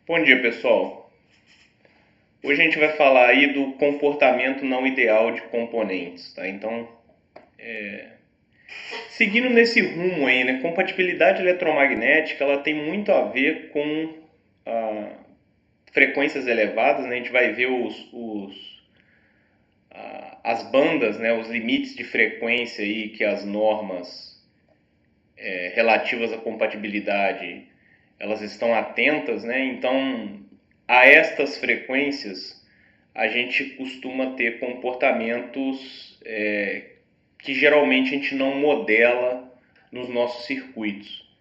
Bom dia, pessoal. Hoje a gente vai falar aí do comportamento não ideal de componentes, tá? Então, seguindo nesse rumo aí, né? Compatibilidade eletromagnética, ela tem muito a ver com frequências elevadas, né? A gente vai ver as bandas, né? Os limites de frequência aí que as normas relativas à compatibilidade, elas estão atentas, né? Então, a estas frequências, a gente costuma ter comportamentos que geralmente a gente não modela nos nossos circuitos.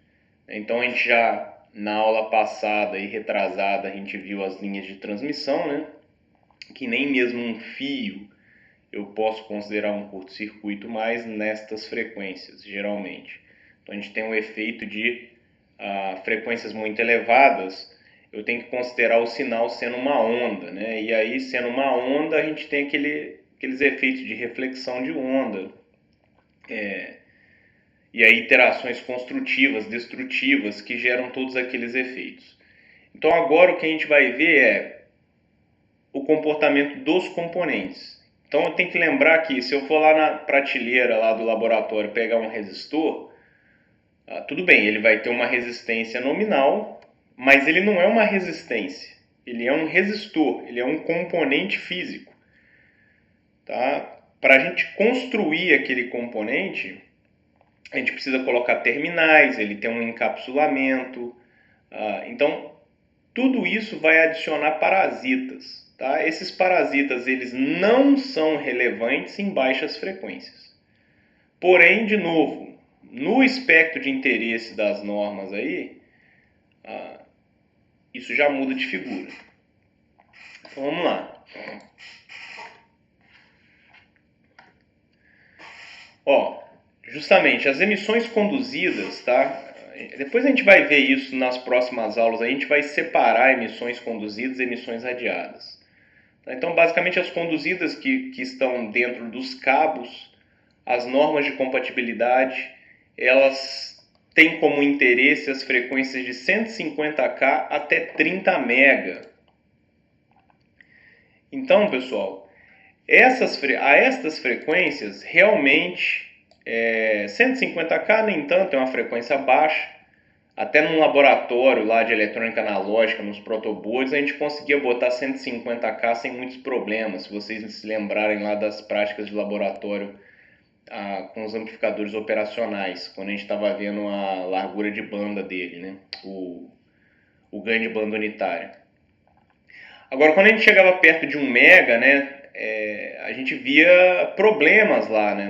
Então, a gente já, na aula passada e retrasada, a gente viu as linhas de transmissão, né? Que nem mesmo um fio eu posso considerar um curto-circuito mais nestas frequências, geralmente. Então, a gente tem um efeito de frequências muito elevadas, eu tenho que considerar o sinal sendo uma onda, né? E aí, sendo uma onda, a gente tem aqueles efeitos de reflexão de onda. E aí, interações construtivas, destrutivas, que geram todos aqueles efeitos. Então, agora o que a gente vai ver é o comportamento dos componentes. Então, eu tenho que lembrar que se eu for lá na prateleira lá do laboratório pegar um resistor, tudo bem, ele vai ter uma resistência nominal, mas ele não é uma resistência. Ele é um resistor, ele é um componente físico. Tá? Para a gente construir aquele componente, a gente precisa colocar terminais, ele tem um encapsulamento. Então, tudo isso vai adicionar parasitas. Tá? Esses parasitas eles não são relevantes em baixas frequências. Porém, de novo, no espectro de interesse das normas aí, isso já muda de figura. Então vamos lá. Justamente as emissões conduzidas, tá? Depois a gente vai ver isso nas próximas aulas, a gente vai separar emissões conduzidas e emissões radiadas. Então, basicamente, as conduzidas que estão dentro dos cabos, as normas de compatibilidade, elas têm como interesse as frequências de 150K até 30 MHz. Então, pessoal, a estas frequências, realmente, 150K, nem tanto, é uma frequência baixa. Até num laboratório lá de eletrônica analógica, nos protoboards, a gente conseguia botar 150K sem muitos problemas. Se vocês se lembrarem lá das práticas de laboratório com os amplificadores operacionais, quando a gente estava vendo a largura de banda dele, né? O ganho de banda unitária. Agora, quando a gente chegava perto de 1 mega, né, a gente via problemas lá, né,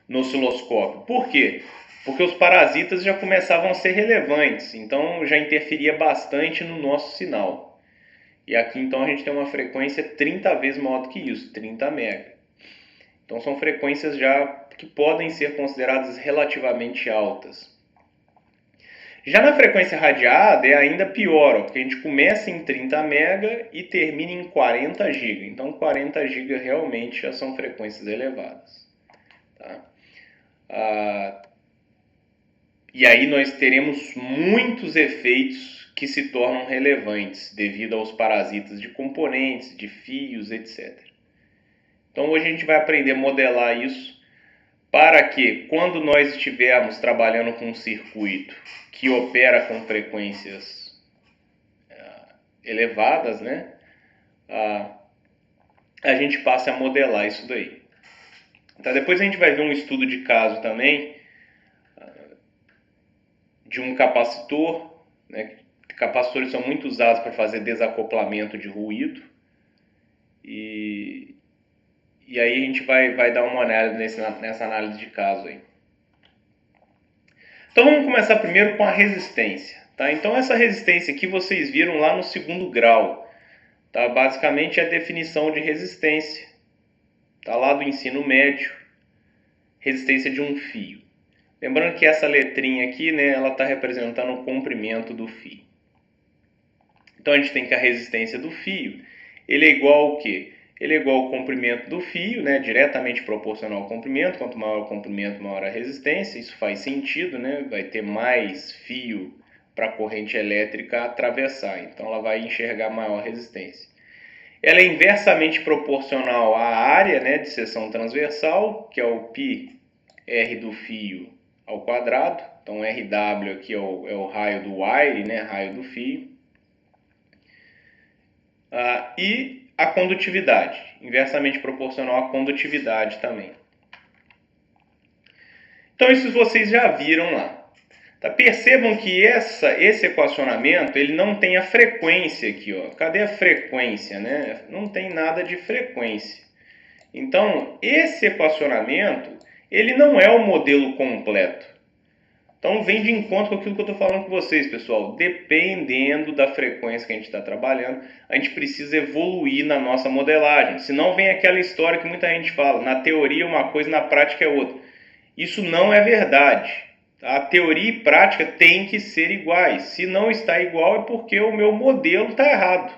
no osciloscópio. Por quê? Porque os parasitas já começavam a ser relevantes, então já interferia bastante no nosso sinal. E aqui então a gente tem uma frequência 30 vezes maior do que isso, 30 MHz. Então são frequências já que podem ser consideradas relativamente altas. Já na frequência radiada é ainda pior, porque a gente começa em 30 MHz e termina em 40 GB. Então 40 GB realmente já são frequências elevadas. Tá? E aí nós teremos muitos efeitos que se tornam relevantes devido aos parasitas de componentes, de fios, etc. Então hoje a gente vai aprender a modelar isso para que quando nós estivermos trabalhando com um circuito que opera com frequências elevadas, né, a gente passe a modelar isso daí. Então, depois a gente vai ver um estudo de caso também de um capacitor, né? Capacitores são muito usados para fazer desacoplamento de ruído e aí a gente vai dar uma olhada nessa análise de caso aí. Então vamos começar primeiro com a resistência, tá? Então essa resistência aqui vocês viram lá no segundo grau, tá? Basicamente é a definição de resistência, tá lá do ensino médio, resistência de um fio. Lembrando que essa letrinha aqui, né, ela está representando o comprimento do fio. Então a gente tem que a resistência do fio, ele é igual ao quê? Ele é igual ao comprimento do fio, né, diretamente proporcional ao comprimento. Quanto maior o comprimento, maior a resistência. Isso faz sentido, né? Vai ter mais fio, para a corrente elétrica atravessar. Então ela vai enxergar maior resistência. Ela é inversamente proporcional à área, né, de seção transversal, que é o πr do fio ao quadrado. Então Rw aqui é o raio do wire, né, raio do fio. E a condutividade, inversamente proporcional à condutividade também. Então isso vocês já viram lá. Tá? Percebam que esse equacionamento ele não tem a frequência aqui. Ó. Cadê a frequência? Né? Não tem nada de frequência. Então, esse equacionamento ele não é o modelo completo. Então, vem de encontro com aquilo que eu estou falando com vocês, pessoal. Dependendo da frequência que a gente está trabalhando, a gente precisa evoluir na nossa modelagem. Senão vem aquela história que muita gente fala, na teoria uma coisa, na prática é outra. Isso não é verdade. A teoria e prática têm que ser iguais. Se não está igual é porque o meu modelo está errado.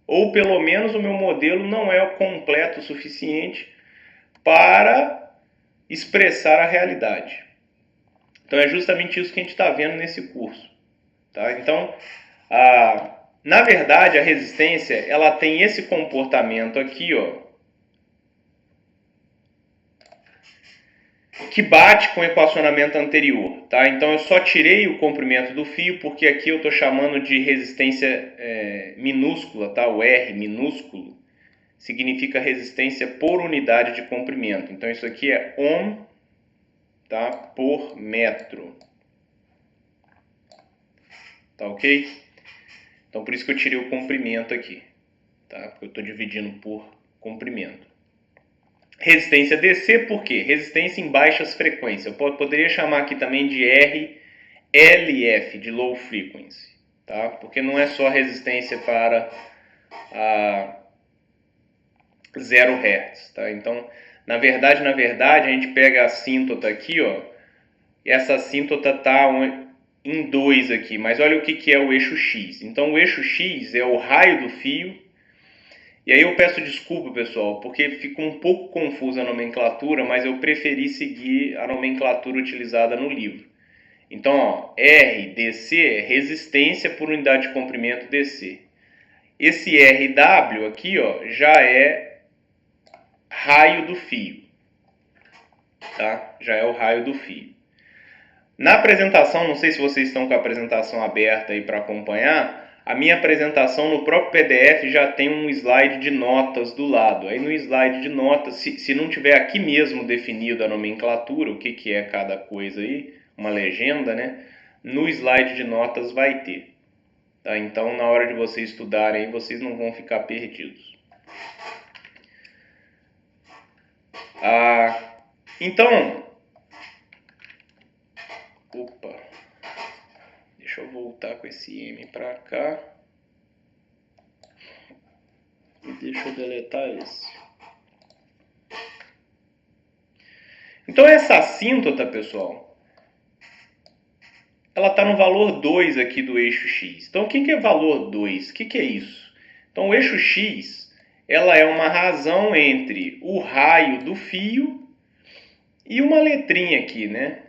Ou pelo menos o meu modelo não é completo o suficiente para expressar a realidade. Então é justamente isso que a gente está vendo nesse curso. Tá? Então, na verdade, a resistência ela tem esse comportamento aqui, ó, que bate com o equacionamento anterior. Tá? Então eu só tirei o comprimento do fio, porque aqui eu estou chamando de resistência minúscula, tá? O R minúsculo significa resistência por unidade de comprimento. Então isso aqui é ohm, tá? Por metro. Tá ok? Então por isso que eu tirei o comprimento aqui. Tá? Porque eu estou dividindo por comprimento. Resistência DC, por quê? Resistência em baixas frequências. Eu poderia chamar aqui também de RLF, de Low Frequency. Tá? Porque não é só resistência para 0 Hz. Tá? Então, na verdade, a gente pega a assíntota aqui, ó, e essa assíntota está em 2 aqui. Mas olha o que é o eixo X. Então, o eixo X é o raio do fio. E aí eu peço desculpa, pessoal, porque fica um pouco confusa a nomenclatura, mas eu preferi seguir a nomenclatura utilizada no livro. Então, ó, RDC é resistência por unidade de comprimento DC. Esse RW aqui, ó, já é raio do fio. Tá? Já é o raio do fio. Na apresentação, não sei se vocês estão com a apresentação aberta aí para acompanhar, a minha apresentação no próprio PDF já tem um slide de notas do lado. Aí no slide de notas, se não tiver aqui mesmo definido a nomenclatura, o que é cada coisa aí, uma legenda, né? No slide de notas vai ter. Tá? Então, na hora de vocês estudarem, vocês não vão ficar perdidos. Então, deixa eu voltar com esse M para cá. E deixa eu deletar esse. Então essa assíntota, pessoal, ela está no valor 2 aqui do eixo X. Então o que é valor 2? O que é isso? Então o eixo X, ela é uma razão entre o raio do fio e uma letrinha aqui, né?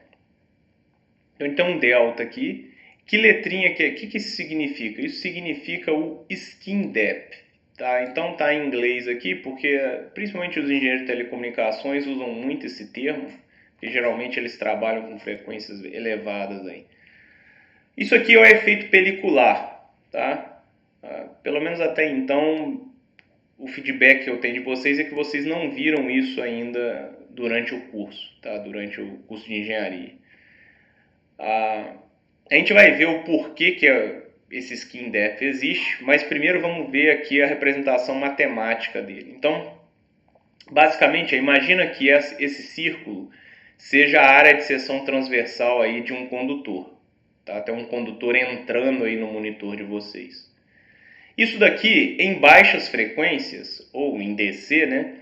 Então um delta aqui. Que letrinha que é? O que isso significa? Isso significa o skin depth. Tá? Então está em inglês aqui, porque principalmente os engenheiros de telecomunicações usam muito esse termo, porque geralmente eles trabalham com frequências elevadas aí. Isso aqui é o efeito pelicular. Tá? Pelo menos até então, o feedback que eu tenho de vocês é que vocês não viram isso ainda durante o curso, tá? Durante o curso de engenharia. A gente vai ver o porquê que esse skin depth existe, mas primeiro vamos ver aqui a representação matemática dele. Então, basicamente, imagina que esse círculo seja a área de seção transversal aí de um condutor. Tá? Tem um condutor entrando aí no monitor de vocês. Isso daqui, em baixas frequências, ou em DC, né,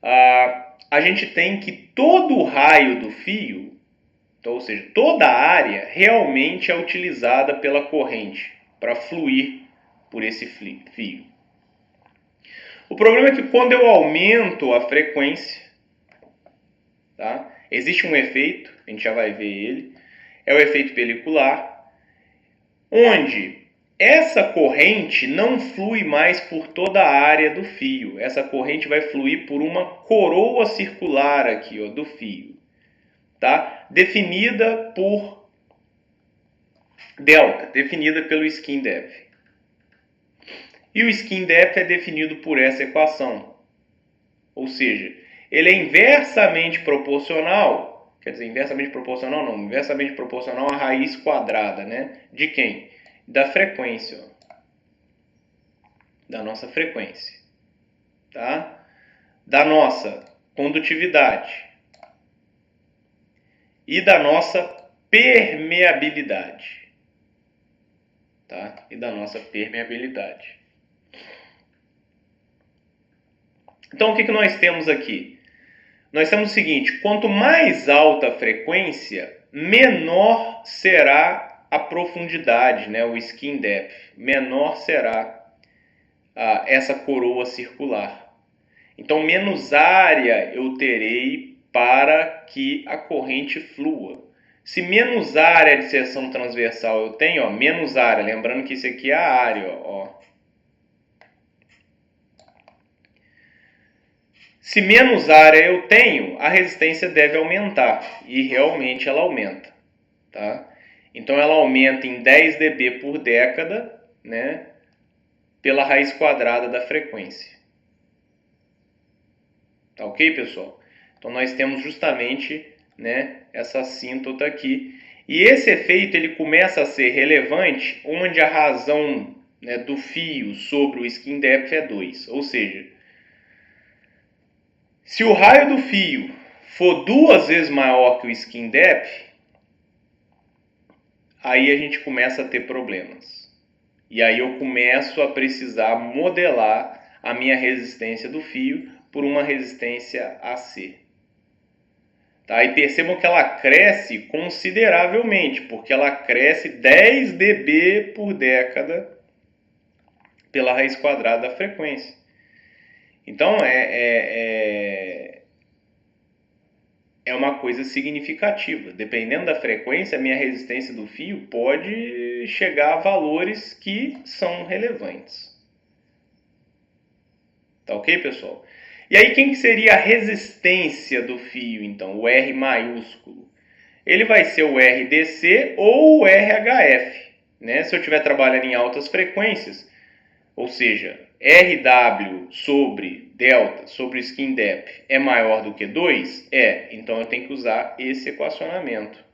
a gente tem que todo o raio do fio, então, ou seja, toda a área realmente é utilizada pela corrente para fluir por esse fio. O problema é que quando eu aumento a frequência, tá, existe um efeito, a gente já vai ver ele, é o efeito pelicular, onde essa corrente não flui mais por toda a área do fio. Essa corrente vai fluir por uma coroa circular aqui, ó, do fio, tá? Definida por delta, definida pelo skin depth. E o skin depth é definido por essa equação. Ou seja, ele é inversamente proporcional, quer dizer, inversamente proporcional não, inversamente proporcional à raiz quadrada, né? De quem? Da frequência, ó. Da nossa frequência, tá? Da nossa condutividade e da nossa permeabilidade, tá? E da nossa permeabilidade. Então, o que nós temos aqui? Nós temos o seguinte, quanto mais alta a frequência, menor será a profundidade, né? O skin depth, menor será essa coroa circular. Então, menos área eu terei para que a corrente flua. Se menos área de seção transversal eu tenho, ó, menos área, lembrando que isso aqui é a área, ó. Se menos área eu tenho, a resistência deve aumentar, e realmente ela aumenta, tá? Então ela aumenta em 10 dB por década, né, pela raiz quadrada da frequência. Tá ok, pessoal? Então nós temos justamente, né, essa assíntota aqui. E esse efeito ele começa a ser relevante onde a razão, né, do fio sobre o skin depth é 2. Ou seja, se o raio do fio for 2 vezes maior que o skin depth, aí a gente começa a ter problemas. E aí eu começo a precisar modelar a minha resistência do fio por uma resistência AC. Tá? E percebam que ela cresce consideravelmente, porque ela cresce 10 dB por década pela raiz quadrada da frequência. Então é uma coisa significativa. Dependendo da frequência, a minha resistência do fio pode chegar a valores que são relevantes. Tá ok, pessoal? E aí, quem que seria a resistência do fio, então? O R maiúsculo. Ele vai ser o RDC ou o RHF. Né? Se eu estiver trabalhando em altas frequências, ou seja, RW sobre delta, sobre skin depth, é maior do que 2? É, então eu tenho que usar esse equacionamento.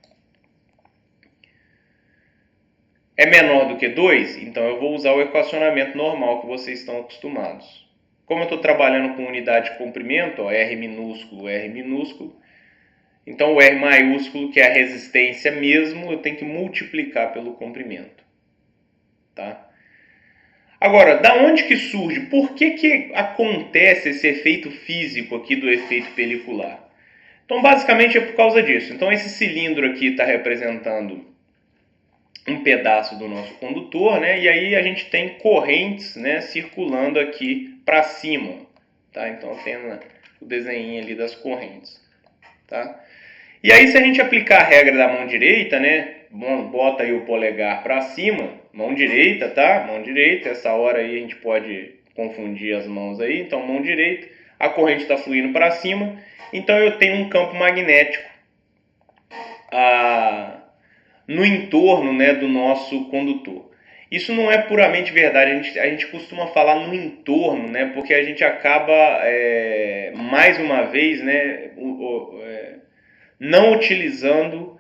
É menor do que 2? Então eu vou usar o equacionamento normal que vocês estão acostumados. Como eu estou trabalhando com unidade de comprimento, ó, R minúsculo, então o R maiúsculo, que é a resistência mesmo, eu tenho que multiplicar pelo comprimento. Tá? Agora, da onde que surge? Por que acontece esse efeito físico aqui do efeito pelicular? Então, basicamente é por causa disso. Então, esse cilindro aqui está representando um pedaço do nosso condutor, né? E aí a gente tem correntes, né, circulando aqui para cima, tá? Então tem o desenho ali das correntes, tá? E aí se a gente aplicar a regra da mão direita, né, bota aí o polegar para cima, mão direita, tá? Mão direita, essa hora aí a gente pode confundir as mãos aí, então mão direita, a corrente está fluindo para cima, então eu tenho um campo magnético no entorno, né, do nosso condutor. Isso não é puramente verdade, a gente costuma falar no entorno, né, porque a gente acaba, mais uma vez, né, não utilizando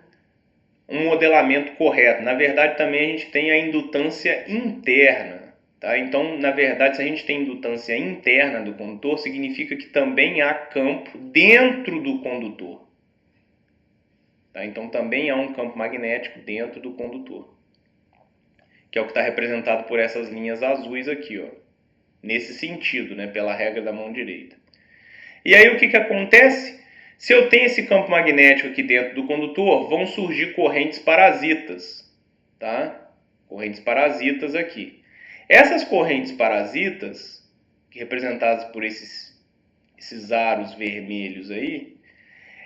um modelamento correto. Na verdade, também a gente tem a indutância interna. Tá? Então, na verdade, se a gente tem indutância interna do condutor, significa que também há campo dentro do condutor. Tá? Então, também há um campo magnético dentro do condutor, que é o que está representado por essas linhas azuis aqui, ó, nesse sentido, né, pela regra da mão direita. E aí o que acontece? Se eu tenho esse campo magnético aqui dentro do condutor, vão surgir correntes parasitas, tá? Correntes parasitas aqui. Essas correntes parasitas, representadas por esses aros vermelhos aí,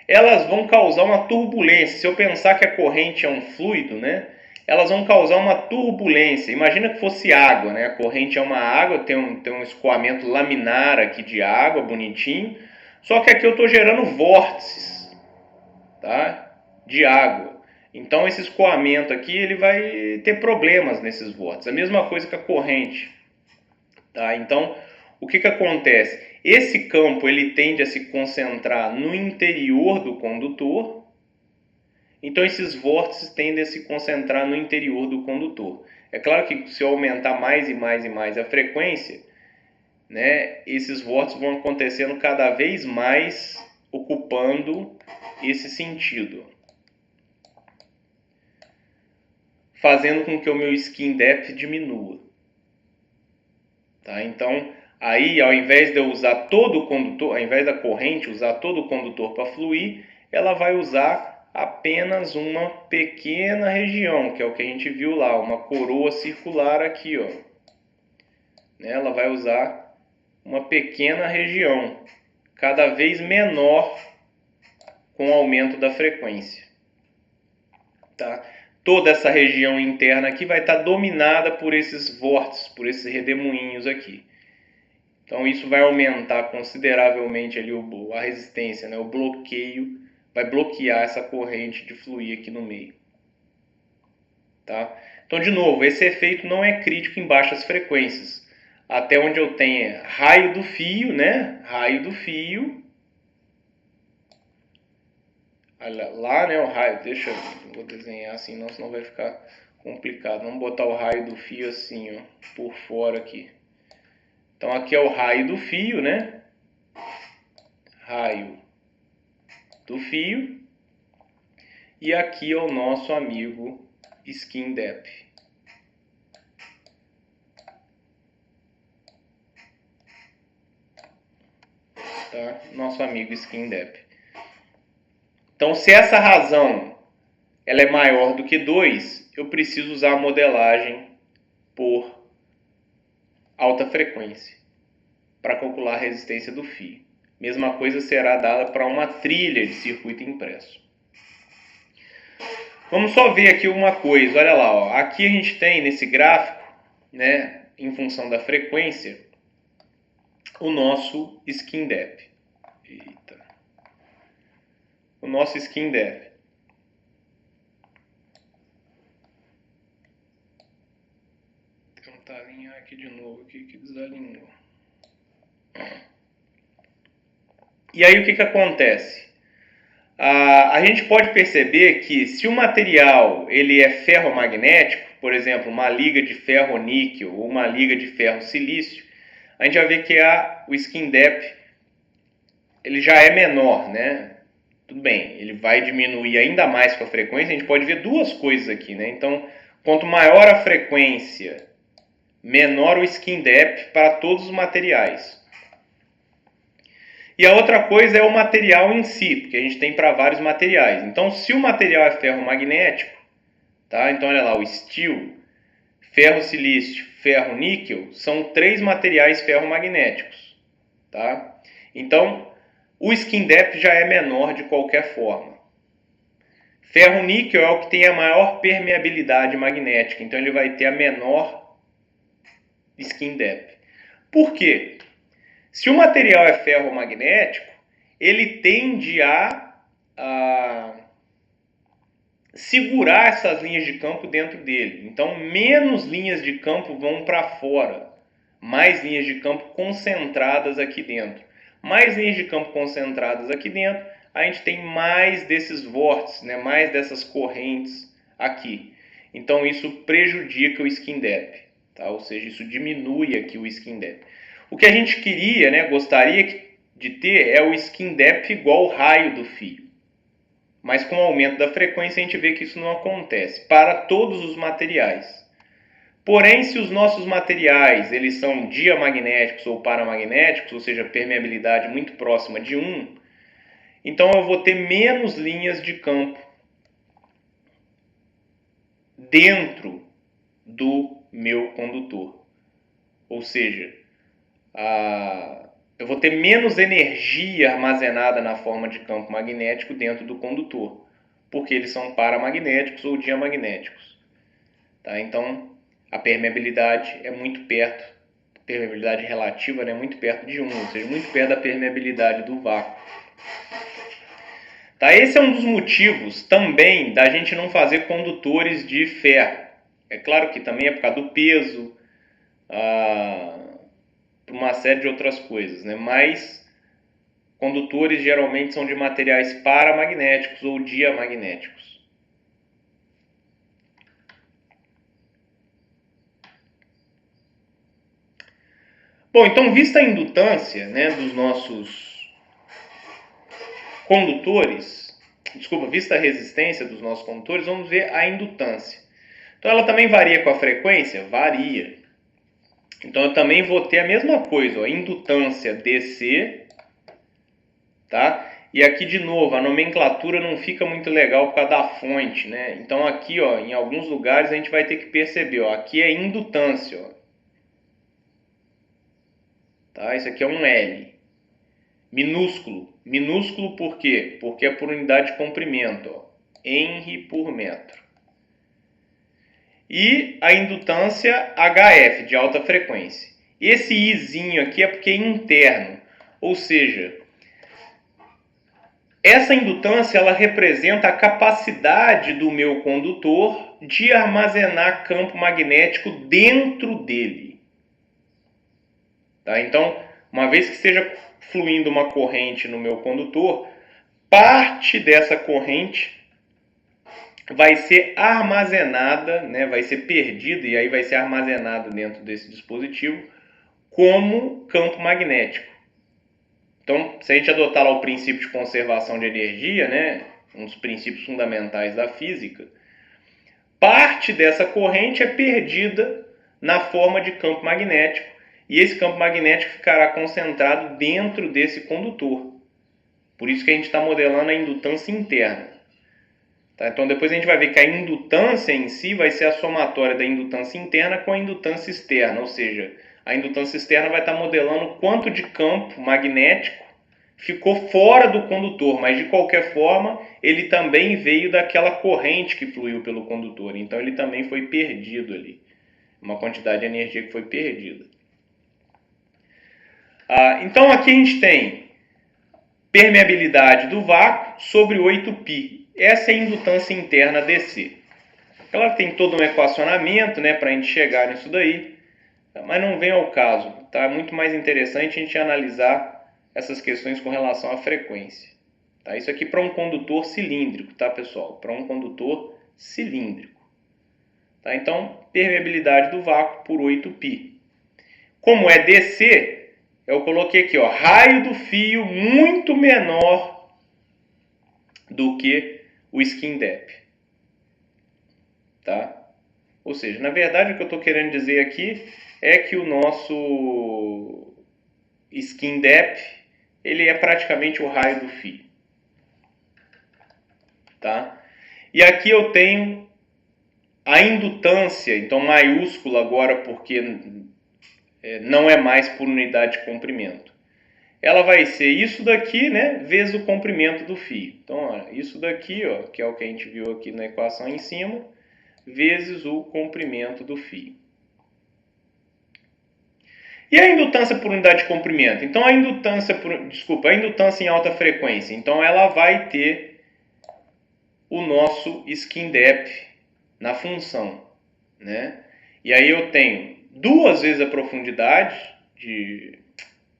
elas vão causar uma turbulência. Se eu pensar que a corrente é um fluido, né, elas vão causar uma turbulência. Imagina que fosse água, né? A corrente é uma água, tem um escoamento laminar aqui de água, bonitinho. Só que aqui eu estou gerando vórtices, tá? De água. Então esse escoamento aqui ele vai ter problemas nesses vórtices. A mesma coisa que a corrente, tá? Então o que acontece? Esse campo ele tende a se concentrar no interior do condutor. Então esses vórtices tendem a se concentrar no interior do condutor. É claro que se eu aumentar mais e mais e mais a frequência, né, esses vórtices vão acontecendo cada vez mais ocupando esse sentido, fazendo com que o meu skin depth diminua. Tá? Então, aí ao invés de eu usar todo o condutor, ao invés da corrente usar todo o condutor para fluir, ela vai usar apenas uma pequena região, que é o que a gente viu lá, uma coroa circular aqui, ó. Ela vai usar uma pequena região, cada vez menor com o aumento da frequência. Tá? Toda essa região interna aqui vai estar dominada por esses vórtices, por esses redemoinhos aqui. Então isso vai aumentar consideravelmente ali a resistência, né? O bloqueio vai bloquear essa corrente de fluir aqui no meio. Tá? Então, de novo, esse efeito não é crítico em baixas frequências. Até onde eu tenho raio do fio, né? Raio do fio. Olha lá, né? O raio. Deixa eu vou desenhar assim, não, senão vai ficar complicado. Vamos botar o raio do fio assim, ó, por fora aqui. Então, aqui é o raio do fio, né? Raio do fio. E aqui é o nosso amigo skin depth. Tá? Nosso amigo skin depth. Então, se essa razão ela é maior do que 2, eu preciso usar a modelagem por alta frequência para calcular a resistência do fio. Mesma coisa será dada para uma trilha de circuito impresso. Vamos só ver aqui uma coisa, olha lá, ó. Aqui a gente tem nesse gráfico, né, em função da frequência, o nosso skin depth. Eita. O nosso skin depth. Vou tentar alinhar aqui de novo, aqui, que desalinhou. E aí o que acontece? A gente pode perceber que se o material ele é ferromagnético, por exemplo, uma liga de ferro-níquel ou uma liga de ferro-silício, a gente vai ver que o skin depth ele já é menor, né? Tudo bem, ele vai diminuir ainda mais com a frequência. A gente pode ver duas coisas aqui, né? Então, quanto maior a frequência, menor o skin depth para todos os materiais. E a outra coisa é o material em si, porque a gente tem para vários materiais. Então, se o material é ferromagnético, tá? Então, olha lá, o steel, ferro-silício, ferro-níquel, são 3 materiais ferromagnéticos, tá? Então, o skin depth já é menor de qualquer forma. Ferro-níquel é o que tem a maior permeabilidade magnética, então ele vai ter a menor skin depth. Por quê? Se o material é ferromagnético, ele tende a segurar essas linhas de campo dentro dele. Então, menos linhas de campo vão para fora, mais linhas de campo concentradas aqui dentro. Mais linhas de campo concentradas aqui dentro, a gente tem mais desses vórtices, né? Mais dessas correntes aqui. Então, isso prejudica o skin depth, tá? Ou seja, isso diminui aqui o skin depth. O que a gente queria, né, gostaria de ter é o skin depth igual ao raio do fio. Mas com o aumento da frequência a gente vê que isso não acontece para todos os materiais. Porém, se os nossos materiais eles são diamagnéticos ou paramagnéticos, ou seja, permeabilidade muito próxima de 1, então eu vou ter menos linhas de campo dentro do meu condutor. Ou seja, eu vou ter menos energia armazenada na forma de campo magnético dentro do condutor, porque eles são paramagnéticos ou diamagnéticos. Tá? Então, a permeabilidade é muito perto, permeabilidade relativa, né, muito perto de 1, ou seja, muito perto da permeabilidade do vácuo. Tá? Esse é um dos motivos também da gente não fazer condutores de ferro. É claro que também é por causa do peso, por uma série de outras coisas, né? Mas condutores geralmente são de materiais paramagnéticos ou diamagnéticos. Bom, então vista a indutância, né, dos nossos condutores, vista a resistência dos nossos condutores, vamos ver a indutância. Então ela também varia com a frequência? Varia. Então eu também vou ter a mesma coisa, ó, indutância DC, tá? E aqui de novo, a nomenclatura não fica muito legal por causa da fonte, né? Então aqui, ó, em alguns lugares a gente vai ter que perceber, ó, aqui é indutância, ó. Tá? Isso aqui é um L. Minúsculo. Minúsculo por quê? Porque é por unidade de comprimento, ó. Henry por metro. E a indutância HF, de alta frequência. Esse Izinho aqui é porque é interno, ou seja, essa indutância ela representa a capacidade do meu condutor de armazenar campo magnético dentro dele. Tá? Então, uma vez que esteja fluindo uma corrente no meu condutor, parte dessa corrente vai ser armazenada, né, vai ser perdida e aí vai ser armazenada dentro desse dispositivo como campo magnético. Então, se a gente adotar lá o princípio de conservação de energia, né, um dos princípios fundamentais da física, parte dessa corrente é perdida na forma de campo magnético e esse campo magnético ficará concentrado dentro desse condutor. Por isso que a gente está modelando a indutância interna. Tá? Então depois a gente vai ver que a indutância em si vai ser a somatória da indutância interna com a indutância externa, ou seja, a indutância externa vai estar modelando quanto de campo magnético ficou fora do condutor, mas de qualquer forma ele também veio daquela corrente que fluiu pelo condutor, então ele também foi perdido ali, uma quantidade de energia que foi perdida. Então aqui a gente tem permeabilidade do vácuo sobre 8π. Essa é a indutância interna DC. Claro que tem todo um equacionamento, né, para a gente chegar nisso daí, mas não vem ao caso. Tá? É muito mais interessante a gente analisar essas questões com relação à frequência. Tá? Isso aqui para um condutor cilíndrico, tá, pessoal? Para um condutor cilíndrico. Tá? Então, permeabilidade do vácuo por 8π. Como é DC, eu coloquei aqui, ó, raio do fio muito menor do que o skin depth. Tá? Ou seja, na verdade o que eu estou querendo dizer aqui é que o nosso skin depth ele é praticamente o raio do fio. Tá? E aqui eu tenho a indutância, então maiúscula agora porque não é mais por unidade de comprimento. Ela vai ser isso daqui, né, vezes o comprimento do fio. Então, olha, isso daqui, ó, que é o que a gente viu aqui na equação em cima, vezes o comprimento do fio. E a indutância por unidade de comprimento? Então, a indutância em alta frequência. Então, ela vai ter o nosso skin depth na função, né? E aí eu tenho duas vezes a profundidade,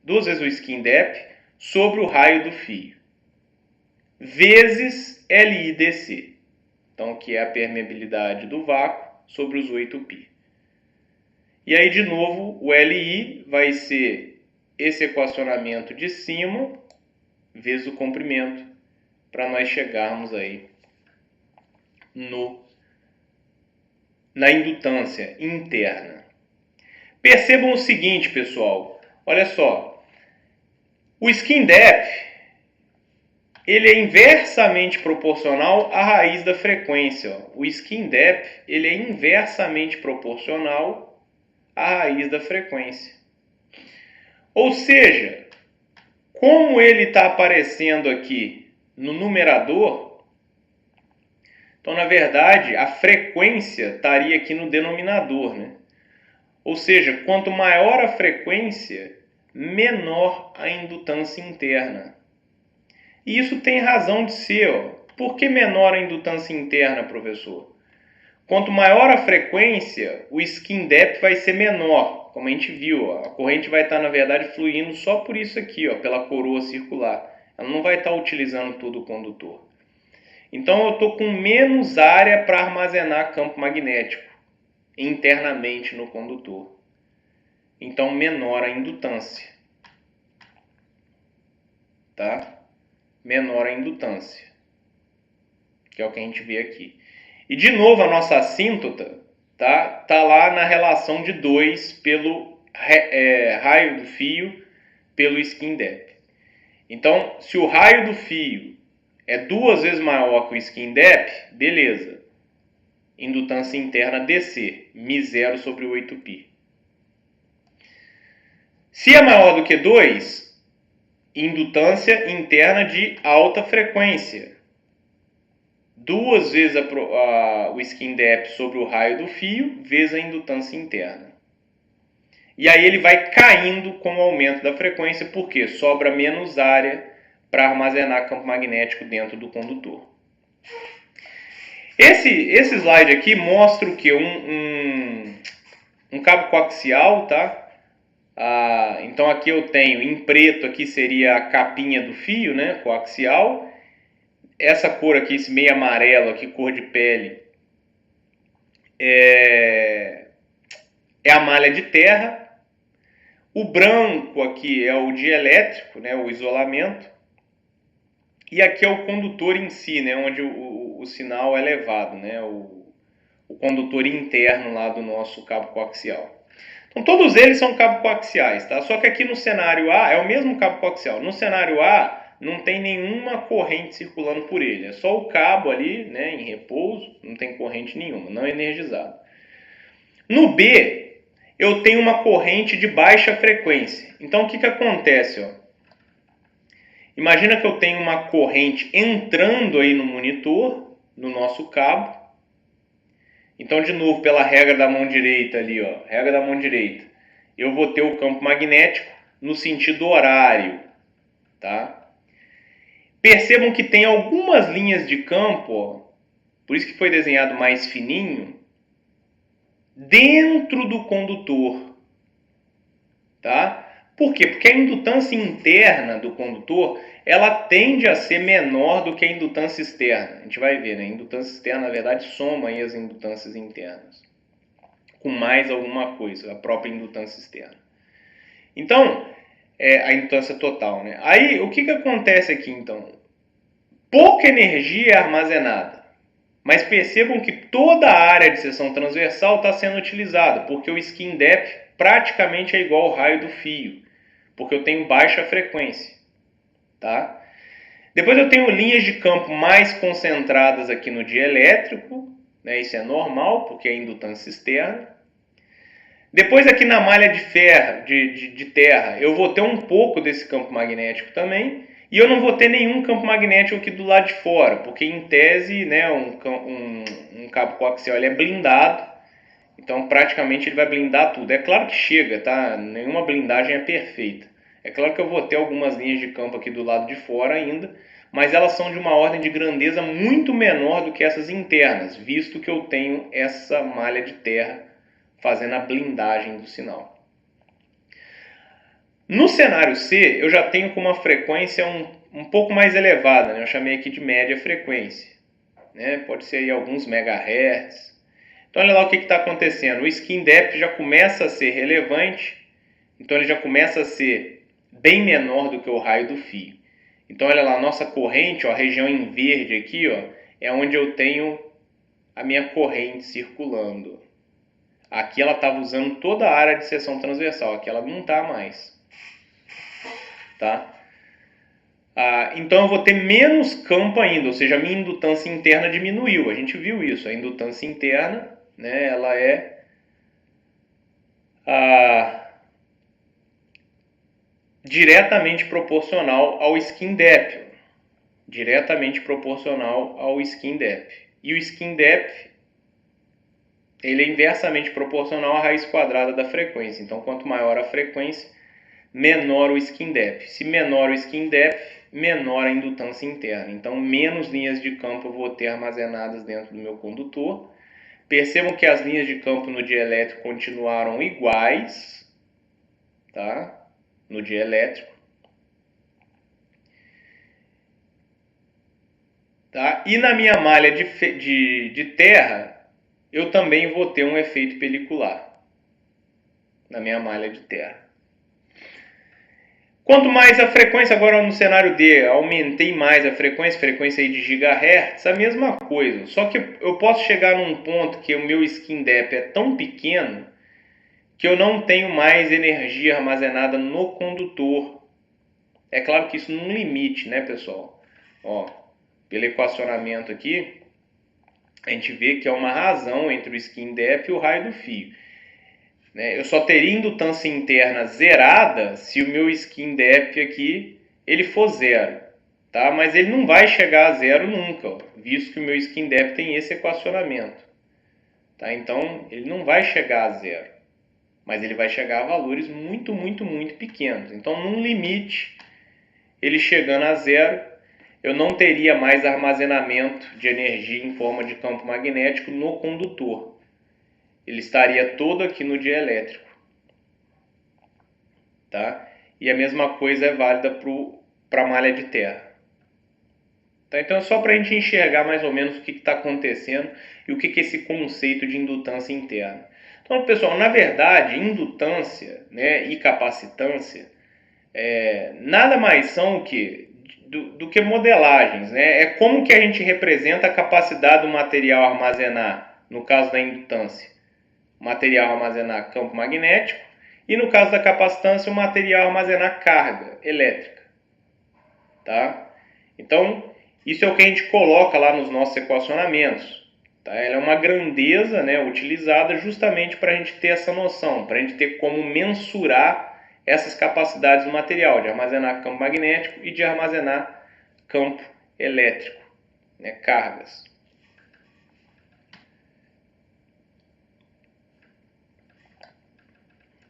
duas vezes o skin depth sobre o raio do fio, vezes LIDC. Então, que é a permeabilidade do vácuo sobre os 8π. E aí, de novo, o LI vai ser esse equacionamento de cima, vezes o comprimento, para nós chegarmos aí na indutância interna. Percebam o seguinte, pessoal. Olha só. O skin depth ele é inversamente proporcional à raiz da frequência. O skin depth ele é inversamente proporcional à raiz da frequência. Ou seja, como ele está aparecendo aqui no numerador, Então, na verdade, a frequência estaria aqui no denominador, né? Ou seja, quanto maior a frequência, menor a indutância interna. E isso tem razão de ser. Ó. Por que menor a indutância interna, professor? Quanto maior a frequência, o skin depth vai ser menor, como a gente viu. Ó. A corrente vai estar, na verdade, fluindo só por isso aqui, ó, pela coroa circular. Ela não vai estar utilizando todo o condutor. Então eu estou com menos área para armazenar campo magnético internamente no condutor. Então menor a indutância. Tá? Menor a indutância. Que é o que a gente vê aqui. E de novo a nossa assíntota tá lá na relação de 2 pelo raio do fio pelo skin depth. Então, se o raio do fio é 2 vezes maior que o skin depth, beleza. Indutância interna DC, μ0 sobre 8π. Se é maior do que 2, indutância interna de alta frequência. 2 vezes o skin depth sobre o raio do fio, vezes a indutância interna. E aí ele vai caindo com o aumento da frequência, porque sobra menos área para armazenar campo magnético dentro do condutor. Esse slide aqui mostra o que? Um cabo coaxial, tá? Então aqui eu tenho, em preto aqui seria a capinha do fio, né? Coaxial. Essa cor aqui, esse meio amarelo aqui, cor de pele, é a malha de terra. O branco aqui é o dielétrico, né? O isolamento. E aqui é o condutor em si, né? Onde o sinal é levado, né? O condutor interno lá do nosso cabo coaxial. Então todos eles são cabos coaxiais, tá? Só que aqui no cenário A é o mesmo cabo coaxial. No cenário A não tem nenhuma corrente circulando por ele. É só o cabo ali, né, em repouso, não tem corrente nenhuma, não é energizado. No B, eu tenho uma corrente de baixa frequência. Então o que acontece? Ó? Imagina que eu tenho uma corrente entrando aí no monitor, no nosso cabo. Então, de novo, pela regra da mão direita ali, ó, regra da mão direita, eu vou ter o campo magnético no sentido horário, tá? Percebam que tem algumas linhas de campo, ó, por isso que foi desenhado mais fininho, dentro do condutor, tá? Por quê? Porque a indutância interna do condutor, ela tende a ser menor do que a indutância externa. A gente vai ver, né? A indutância externa, na verdade, soma aí as indutâncias internas. Com mais alguma coisa, a própria indutância externa. Então, a indutância total, né? Aí, o que acontece aqui, então? Pouca energia é armazenada. Mas percebam que toda a área de seção transversal está sendo utilizada, porque o skin depth praticamente é igual ao raio do fio, porque eu tenho baixa frequência, tá? Depois eu tenho linhas de campo mais concentradas aqui no dielétrico, né? Isso é normal, porque é indutância externa. Depois aqui na malha de ferro, de terra, eu vou ter um pouco desse campo magnético também, e eu não vou ter nenhum campo magnético aqui do lado de fora, porque em tese, né, um cabo coaxial ele é blindado, então praticamente ele vai blindar tudo. É claro que chega, tá? Nenhuma blindagem é perfeita. É claro que eu vou ter algumas linhas de campo aqui do lado de fora ainda, mas elas são de uma ordem de grandeza muito menor do que essas internas, visto que eu tenho essa malha de terra fazendo a blindagem do sinal. No cenário C, eu já tenho com uma frequência um pouco mais elevada, né? Eu chamei aqui de média frequência, né? Pode ser aí alguns megahertz. Então olha lá o que está acontecendo. O skin depth já começa a ser relevante, então ele já começa a ser bem menor do que o raio do fio. Então olha lá, a nossa corrente, ó, a região em verde aqui, ó, é onde eu tenho a minha corrente circulando. Aqui ela estava usando toda a área de seção transversal, aqui ela não está mais. Tá? Então eu vou ter menos campo ainda, ou seja, a minha indutância interna diminuiu. A gente viu isso, a indutância interna, né, ela é diretamente proporcional ao skin depth. Diretamente proporcional ao skin depth. e o skin depth ele é inversamente proporcional à raiz quadrada da frequência. Então, quanto maior a frequência, menor o skin depth. Se menor o skin depth, menor a indutância interna. Então, menos linhas de campo eu vou ter armazenadas dentro do meu condutor. Percebam que as linhas de campo no dielétrico continuaram iguais, tá? No dielétrico. Tá? E na minha malha de terra, eu também vou ter um efeito pelicular. Na minha malha de terra. Quanto mais a frequência, agora no cenário D, aumentei mais a frequência aí de gigahertz, a mesma coisa. Só que eu posso chegar num ponto que o meu skin depth é tão pequeno que eu não tenho mais energia armazenada no condutor. É claro que isso num limite, né, pessoal? Ó, pelo equacionamento aqui, a gente vê que é uma razão entre o skin depth e o raio do fio. Eu só teria indutância interna zerada se o meu skin depth aqui ele for zero, tá? Mas ele não vai chegar a zero nunca, ó, visto que o meu skin depth tem esse equacionamento, tá? Então ele não vai chegar a zero, mas ele vai chegar a valores muito, muito, muito pequenos. Então, num limite, ele chegando a zero, eu não teria mais armazenamento de energia em forma de campo magnético no condutor. Ele estaria todo aqui no dielétrico, tá? E a mesma coisa é válida para a malha de terra. Tá? Então é só para a gente enxergar mais ou menos o que está acontecendo e o que é esse conceito de indutância interna. Então, pessoal, na verdade, indutância, né, e capacitância nada mais são o que? Do que modelagens, né? É como que a gente representa a capacidade do material armazenar, no caso da indutância. O material armazenar campo magnético e no caso da capacitância o material armazenar carga elétrica, tá? Então isso é o que a gente coloca lá nos nossos equacionamentos, tá? Ela é uma grandeza, né, utilizada justamente para a gente ter essa noção, para a gente ter como mensurar essas capacidades do material de armazenar campo magnético e de armazenar campo elétrico, né, cargas.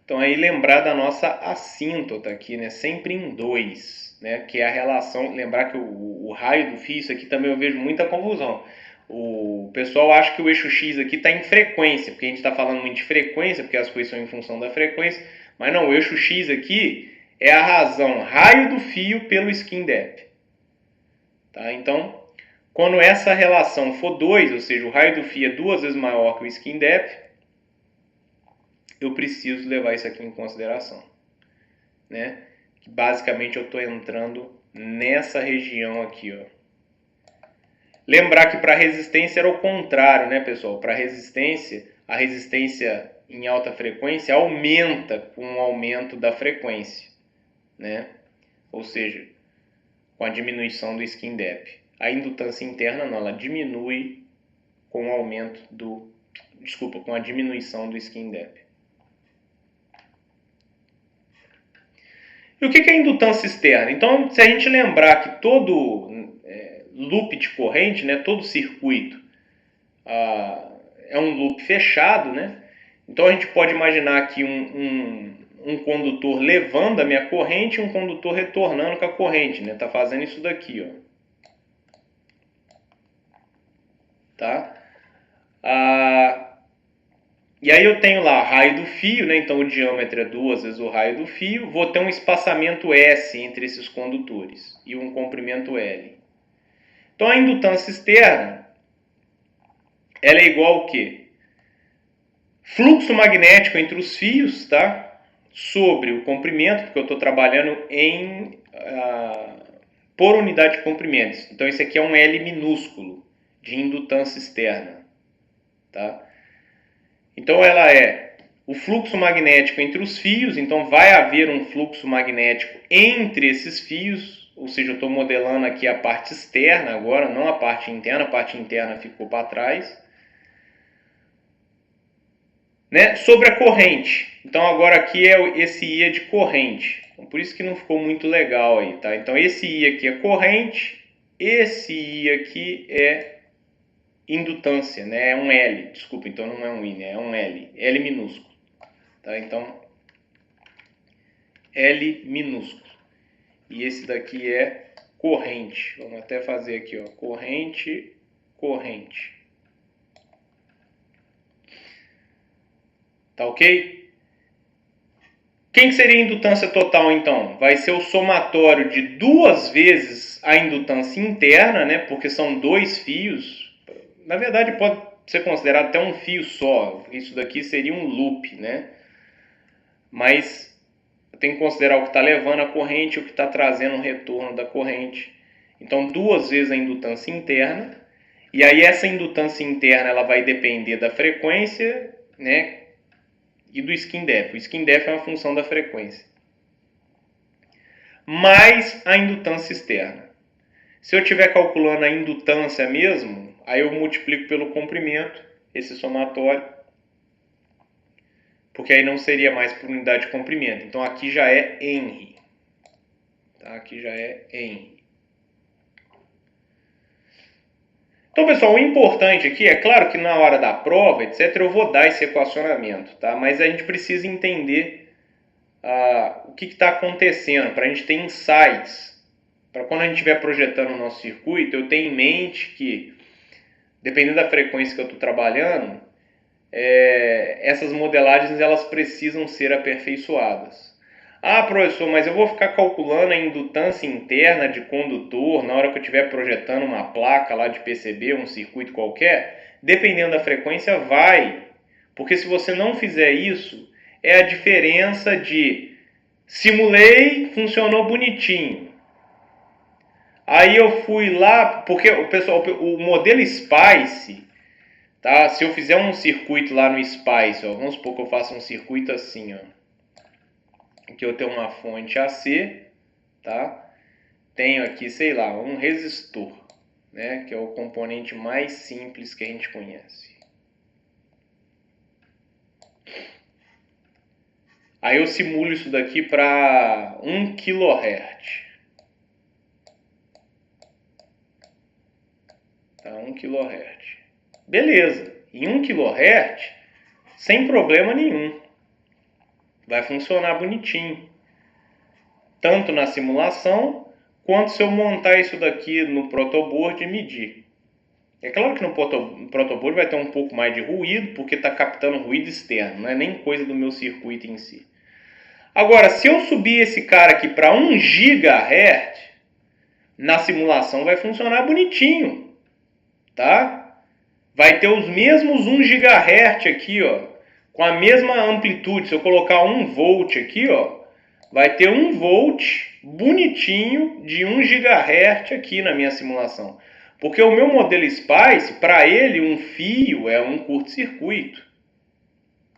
Então aí lembrar da nossa assíntota aqui, né? Sempre em 2, né? Que é a relação, lembrar que o raio do fio, isso aqui também eu vejo muita confusão. O pessoal acha que o eixo X aqui está em frequência, porque a gente está falando muito de frequência, porque as coisas são em função da frequência, mas não, o eixo X aqui é a razão raio do fio pelo skin depth. Tá? Então, quando essa relação for 2, ou seja, o raio do fio é 2 vezes maior que o skin depth, eu preciso levar isso aqui em consideração, né? Que basicamente eu estou entrando nessa região aqui, ó. Lembrar que para resistência era o contrário, né, pessoal? Para resistência, a resistência em alta frequência aumenta com o aumento da frequência, né? Ou seja, com a diminuição do skin depth. A indutância interna não, ela diminui com o aumento do, com a diminuição do skin depth. E o que é a indutância externa? Então, se a gente lembrar que todo loop de corrente, né, todo circuito é um loop fechado, né? Então a gente pode imaginar aqui um condutor levando a minha corrente e um condutor retornando com a corrente, né? Tá fazendo isso daqui, ó. Tá? E aí eu tenho lá o raio do fio, né? Então o diâmetro é 2 vezes o raio do fio. Vou ter um espaçamento S entre esses condutores e um comprimento L. Então a indutância externa, ela é igual ao quê? Fluxo magnético entre os fios, tá? Sobre o comprimento, porque eu estou trabalhando por unidade de comprimentos. Então isso aqui é um L minúsculo de indutância externa, tá? Então ela é o fluxo magnético entre os fios, então vai haver um fluxo magnético entre esses fios, ou seja, eu estou modelando aqui a parte externa agora, não a parte interna ficou para trás. Né? Sobre a corrente, então agora aqui é esse I é de corrente, então, por isso que não ficou muito legal aí, tá? Então esse I aqui é corrente, esse I aqui é indutância, né? É um L, desculpa, então não é um I, né? É um L, L minúsculo, tá? Então, L minúsculo. E esse daqui é corrente. Vamos até fazer aqui, ó, corrente, corrente. Tá ok? Quem que seria a indutância total, então? Vai ser o somatório de duas vezes a indutância interna, né? Porque são dois fios. Na verdade, pode ser considerado até um fio só. Isso daqui seria um loop, né? Mas tem que considerar o que está levando a corrente e o que está trazendo o retorno da corrente. Então, duas vezes a indutância interna. E aí essa indutância interna ela vai depender da frequência, né? E do skin depth. O skin depth é uma função da frequência. Mais a indutância externa. Se eu estiver calculando a indutância mesmo, aí eu multiplico pelo comprimento, esse somatório, porque aí não seria mais por unidade de comprimento. Então aqui já é Henry. Tá? Aqui já é Henry. Então, pessoal, o importante aqui, é claro que na hora da prova, etc., eu vou dar esse equacionamento, tá? Mas a gente precisa entender o que está acontecendo, para a gente ter insights. Para quando a gente estiver projetando o nosso circuito, eu tenho em mente que, dependendo da frequência que eu estou trabalhando, essas modelagens elas precisam ser aperfeiçoadas. Ah, professor, mas eu vou ficar calculando a indutância interna de condutor na hora que eu estiver projetando uma placa lá de PCB, um circuito qualquer? Dependendo da frequência, vai. Porque se você não fizer isso, é a diferença de simulei, funcionou bonitinho. Aí eu fui lá, porque o modelo SPICE, tá? Se eu fizer um circuito lá no SPICE, ó, vamos supor que eu faça um circuito assim, ó. Aqui eu tenho uma fonte AC, tá? Tenho aqui, sei lá, um resistor, né? Que é o componente mais simples que a gente conhece. Aí eu simulo isso daqui para 1 kHz. Tá? 1 kHz. Beleza. Em 1 kHz, sem problema nenhum. Vai funcionar bonitinho. Tanto na simulação, quanto se eu montar isso daqui no protoboard e medir. É claro que no protoboard vai ter um pouco mais de ruído, porque está captando ruído externo, não é nem coisa do meu circuito em si. Agora, se eu subir esse cara aqui para 1 GHz, na simulação vai funcionar bonitinho, tá? Vai ter os mesmos 1 GHz aqui, ó, com a mesma amplitude. Se eu colocar 1 volt aqui, ó, vai ter 1 volt bonitinho de 1 GHz aqui na minha simulação. Porque o meu modelo SPICE, para ele, um fio é um curto-circuito.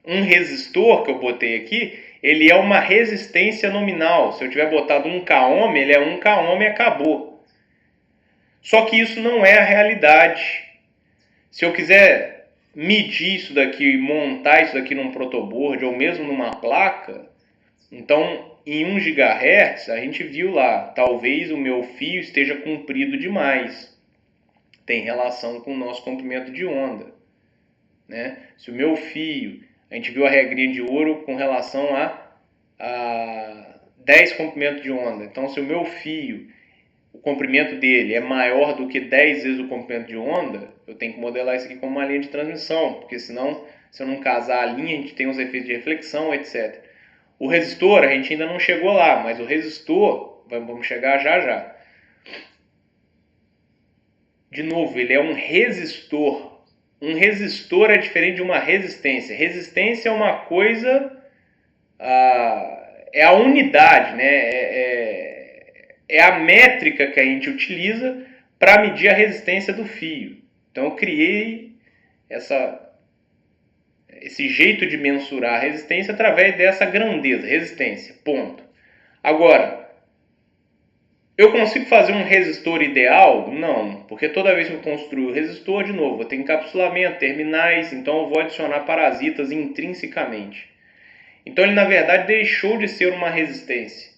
Um resistor que eu botei aqui, ele é uma resistência nominal. Se eu tiver botado 1 kΩ, ele é 1 kΩ e acabou. Só que isso não é a realidade. Se eu quiser medir isso daqui, montar isso daqui num protoboard ou mesmo numa placa, então em 1 GHz a gente viu lá, talvez o meu fio esteja comprido demais. Tem relação com o nosso comprimento de onda, né? Se o meu fio, a gente viu a regrinha de ouro com relação a 10 comprimentos de onda. Então se o meu fio, o comprimento dele é maior do que 10 vezes o comprimento de onda, eu tenho que modelar isso aqui como uma linha de transmissão, porque senão, se eu não casar a linha, a gente tem os efeitos de reflexão, etc. O resistor, a gente ainda não chegou lá, mas o resistor, vamos chegar já já. De novo, ele é um resistor. Um resistor é diferente de uma resistência. Resistência é uma coisa, é a unidade, né? É a métrica que a gente utiliza para medir a resistência do fio. Então eu criei esse jeito de mensurar a resistência através dessa grandeza, resistência, ponto. Agora, eu consigo fazer um resistor ideal? Não, porque toda vez que eu construo o resistor, de novo, eu tenho encapsulamento, terminais, então eu vou adicionar parasitas intrinsecamente. Então ele na verdade deixou de ser uma resistência.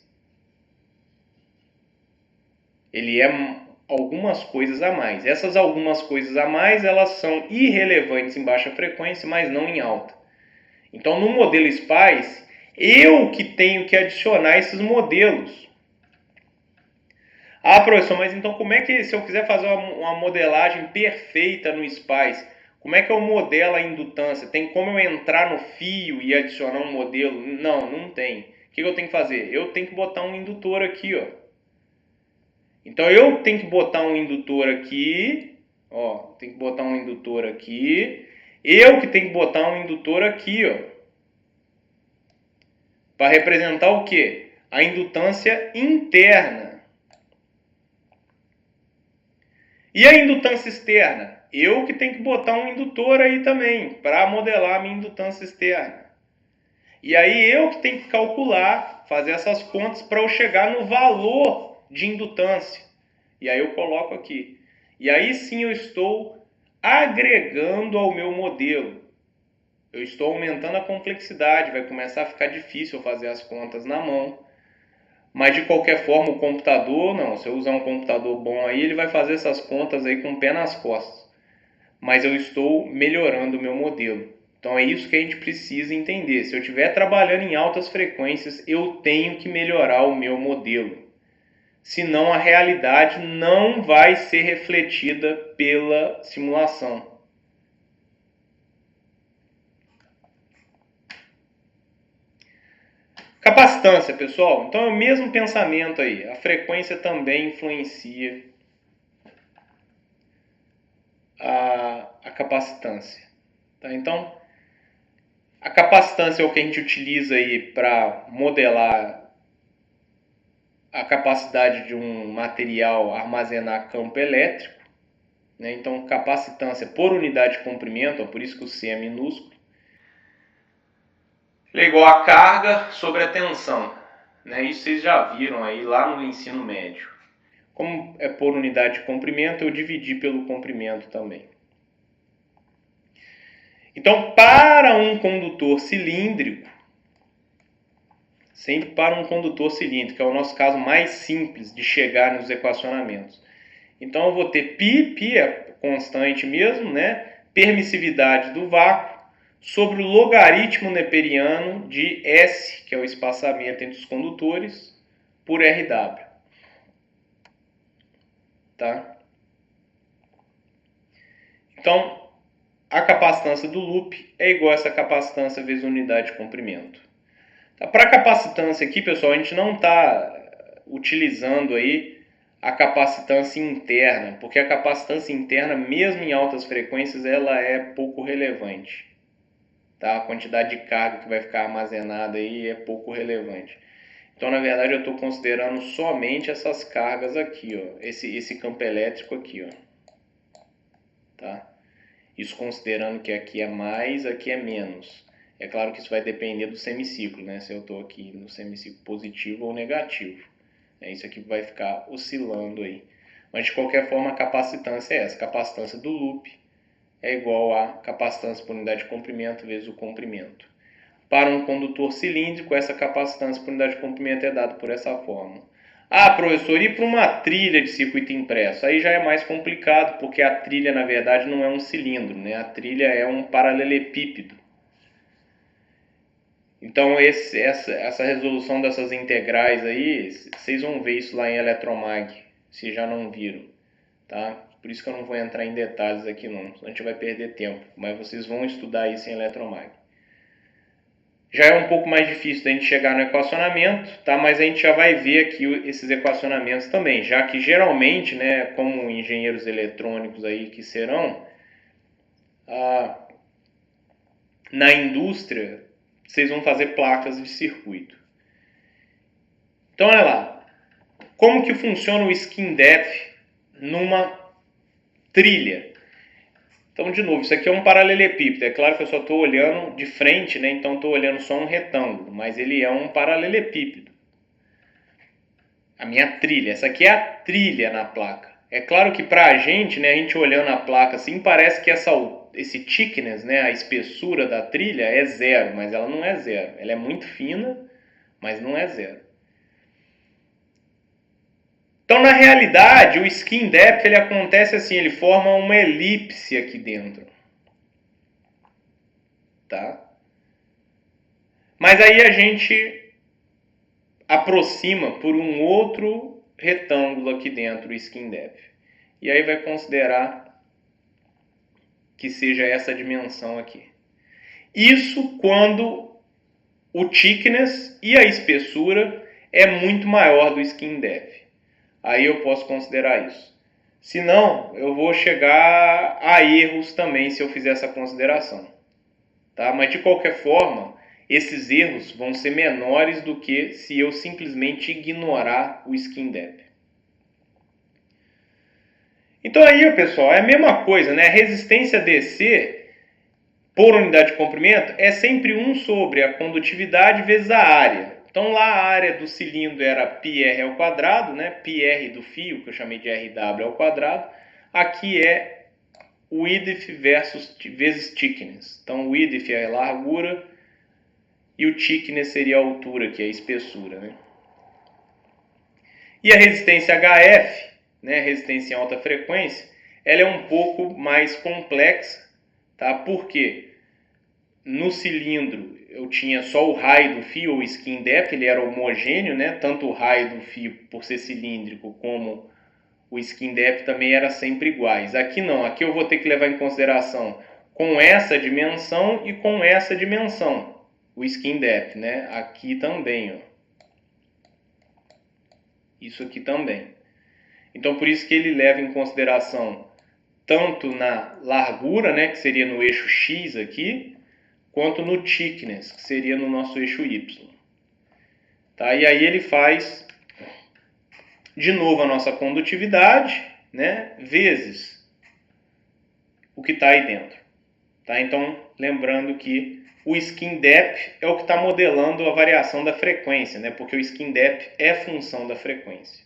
Ele é algumas coisas a mais. Essas algumas coisas a mais, elas são irrelevantes em baixa frequência, mas não em alta. Então, no modelo SPICE, eu que tenho que adicionar esses modelos. Ah, professor, mas então como é que, se eu quiser fazer uma modelagem perfeita no SPICE, como é que eu modelo a indutância? Tem como eu entrar no fio e adicionar um modelo? Não, não tem. O que eu tenho que fazer? Eu tenho que botar um indutor aqui, ó. Então eu tenho que botar um indutor aqui, ó, tem que botar um indutor aqui. Eu que tenho que botar um indutor aqui, ó, para representar o quê? A indutância interna. E a indutância externa? Eu que tenho que botar um indutor aí também, para modelar a minha indutância externa. E aí eu que tenho que calcular, fazer essas contas para eu chegar no valor de indutância. E aí eu coloco aqui. E aí sim eu estou agregando ao meu modelo. Eu estou aumentando a complexidade, vai começar a ficar difícil fazer as contas na mão. Mas de qualquer forma o computador, não, se eu usar um computador bom aí, ele vai fazer essas contas aí com o pé nas costas. Mas eu estou melhorando o meu modelo. Então é isso que a gente precisa entender. Se eu estiver trabalhando em altas frequências, eu tenho que melhorar o meu modelo. Senão a realidade não vai ser refletida pela simulação. Capacitância, pessoal. Então é o mesmo pensamento aí. A frequência também influencia a capacitância. Tá? Então, a capacitância é o que a gente utiliza aí para modelar a capacidade de um material armazenar campo elétrico. Né? Então, capacitância por unidade de comprimento, por isso que o C é minúsculo. Ele é igual a carga sobre a tensão. Né? Isso vocês já viram aí lá no ensino médio. Como é por unidade de comprimento, eu dividi pelo comprimento também. Então, para um condutor cilíndrico, sempre para um condutor cilíndrico, é o nosso caso mais simples de chegar nos equacionamentos. Então, eu vou ter π é constante mesmo, né? Permissividade do vácuo, sobre o logaritmo neperiano de S, que é o espaçamento entre os condutores, por RW. Tá? Então, a capacitância do loop é igual a essa capacitância vezes unidade de comprimento. Tá? Para a capacitância aqui, pessoal, a gente não está utilizando aí a capacitância interna, porque a capacitância interna, mesmo em altas frequências, ela é pouco relevante. Tá? A quantidade de carga que vai ficar armazenada aí é pouco relevante. Então, na verdade, eu estou considerando somente essas cargas aqui, ó, esse campo elétrico aqui, ó. Tá? Isso considerando que aqui é mais, aqui é menos. É claro que isso vai depender do semiciclo, né? Se eu estou aqui no semiciclo positivo ou negativo. Isso aqui vai ficar oscilando aí. Mas de qualquer forma, a capacitância é essa. A capacitância do loop é igual a capacitância por unidade de comprimento vezes o comprimento. Para um condutor cilíndrico, essa capacitância por unidade de comprimento é dada por essa fórmula. Ah, professor, e para uma trilha de circuito impresso? Aí já é mais complicado, porque a trilha, na verdade, não é um cilindro, né? A trilha é um paralelepípedo. Então, essa resolução dessas integrais aí, vocês vão ver isso lá em Eletromag, se já não viram. Tá? Por isso que eu não vou entrar em detalhes aqui não, senão a gente vai perder tempo. Mas vocês vão estudar isso em Eletromag. Já é um pouco mais difícil da gente chegar no equacionamento, tá? Mas a gente já vai ver aqui esses equacionamentos também, já que geralmente, né, como engenheiros eletrônicos aí que serão, na indústria, vocês vão fazer placas de circuito. Então, olha lá. Como que funciona o skin depth numa trilha? Então, de novo, isso aqui é um paralelepípedo. É claro que eu só estou olhando de frente, né? Então estou olhando só um retângulo, mas ele é um paralelepípedo. A minha trilha, essa aqui é a trilha na placa. É claro que para a gente, né, a gente olhando a placa assim, parece que esse thickness, né, a espessura da trilha é zero, mas ela não é zero. Ela é muito fina, mas não é zero. Então, na realidade, o skin depth ele acontece assim, ele forma uma elipse aqui dentro. Tá? Mas aí a gente aproxima por um outro retângulo aqui dentro, o skin depth. E aí vai considerar que seja essa dimensão aqui. Isso quando o thickness e a espessura é muito maior do skin depth. Aí eu posso considerar isso. Se não, eu vou chegar a erros também se eu fizer essa consideração. Tá? Mas de qualquer forma, esses erros vão ser menores do que se eu simplesmente ignorar o skin depth. Então aí, pessoal, é a mesma coisa, né? A resistência DC por unidade de comprimento é sempre 1 sobre a condutividade vezes a área. Então lá a área do cilindro era πr ao quadrado, né? Πr do fio, que eu chamei de Rw ao quadrado. Aqui é width vezes thickness. Então width é a largura e o thickness seria a altura, que é a espessura, né? E a resistência HF, né? Resistência em alta frequência, ela é um pouco mais complexa, tá? Porque no cilindro eu tinha só o raio do fio, o skin depth, ele era homogêneo, né? Tanto o raio do fio, por ser cilíndrico, como o skin depth também era sempre iguais. Aqui não, aqui eu vou ter que levar em consideração com essa dimensão e com essa dimensão, o skin depth, né? Aqui também, ó. Isso aqui também. Então por isso que ele leva em consideração tanto na largura, né, que seria no eixo X aqui, quanto no thickness, que seria no nosso eixo Y. Tá? E aí ele faz de novo a nossa condutividade, né, vezes o que está aí dentro. Tá? Então, lembrando que o skin depth é o que está modelando a variação da frequência, né, porque o skin depth é função da frequência.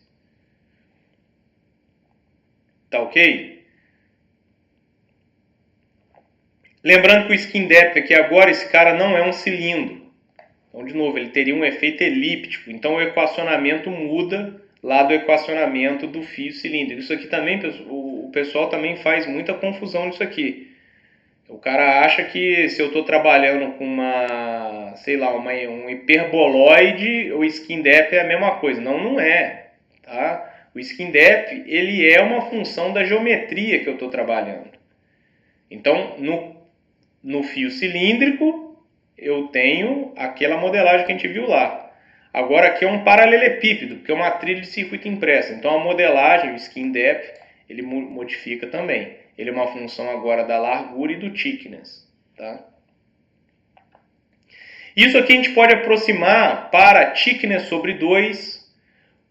Tá ok? Lembrando que o skin depth aqui agora, esse cara não é um cilindro. Então, de novo, ele teria um efeito elíptico. Então, o equacionamento muda lá do equacionamento do fio cilíndrico. Isso aqui também, o pessoal também faz muita confusão nisso aqui. O cara acha que se eu estou trabalhando com uma, sei lá, um hiperboloide, o skin depth é a mesma coisa. Não, não é. Tá? O skin depth, ele é uma função da geometria que eu estou trabalhando. Então, no fio cilíndrico, eu tenho aquela modelagem que a gente viu lá. Agora aqui é um paralelepípedo, porque é uma trilha de circuito impresso. Então a modelagem, o skin depth, ele modifica também. Ele é uma função agora da largura e do thickness. Tá? Isso aqui a gente pode aproximar para thickness sobre 2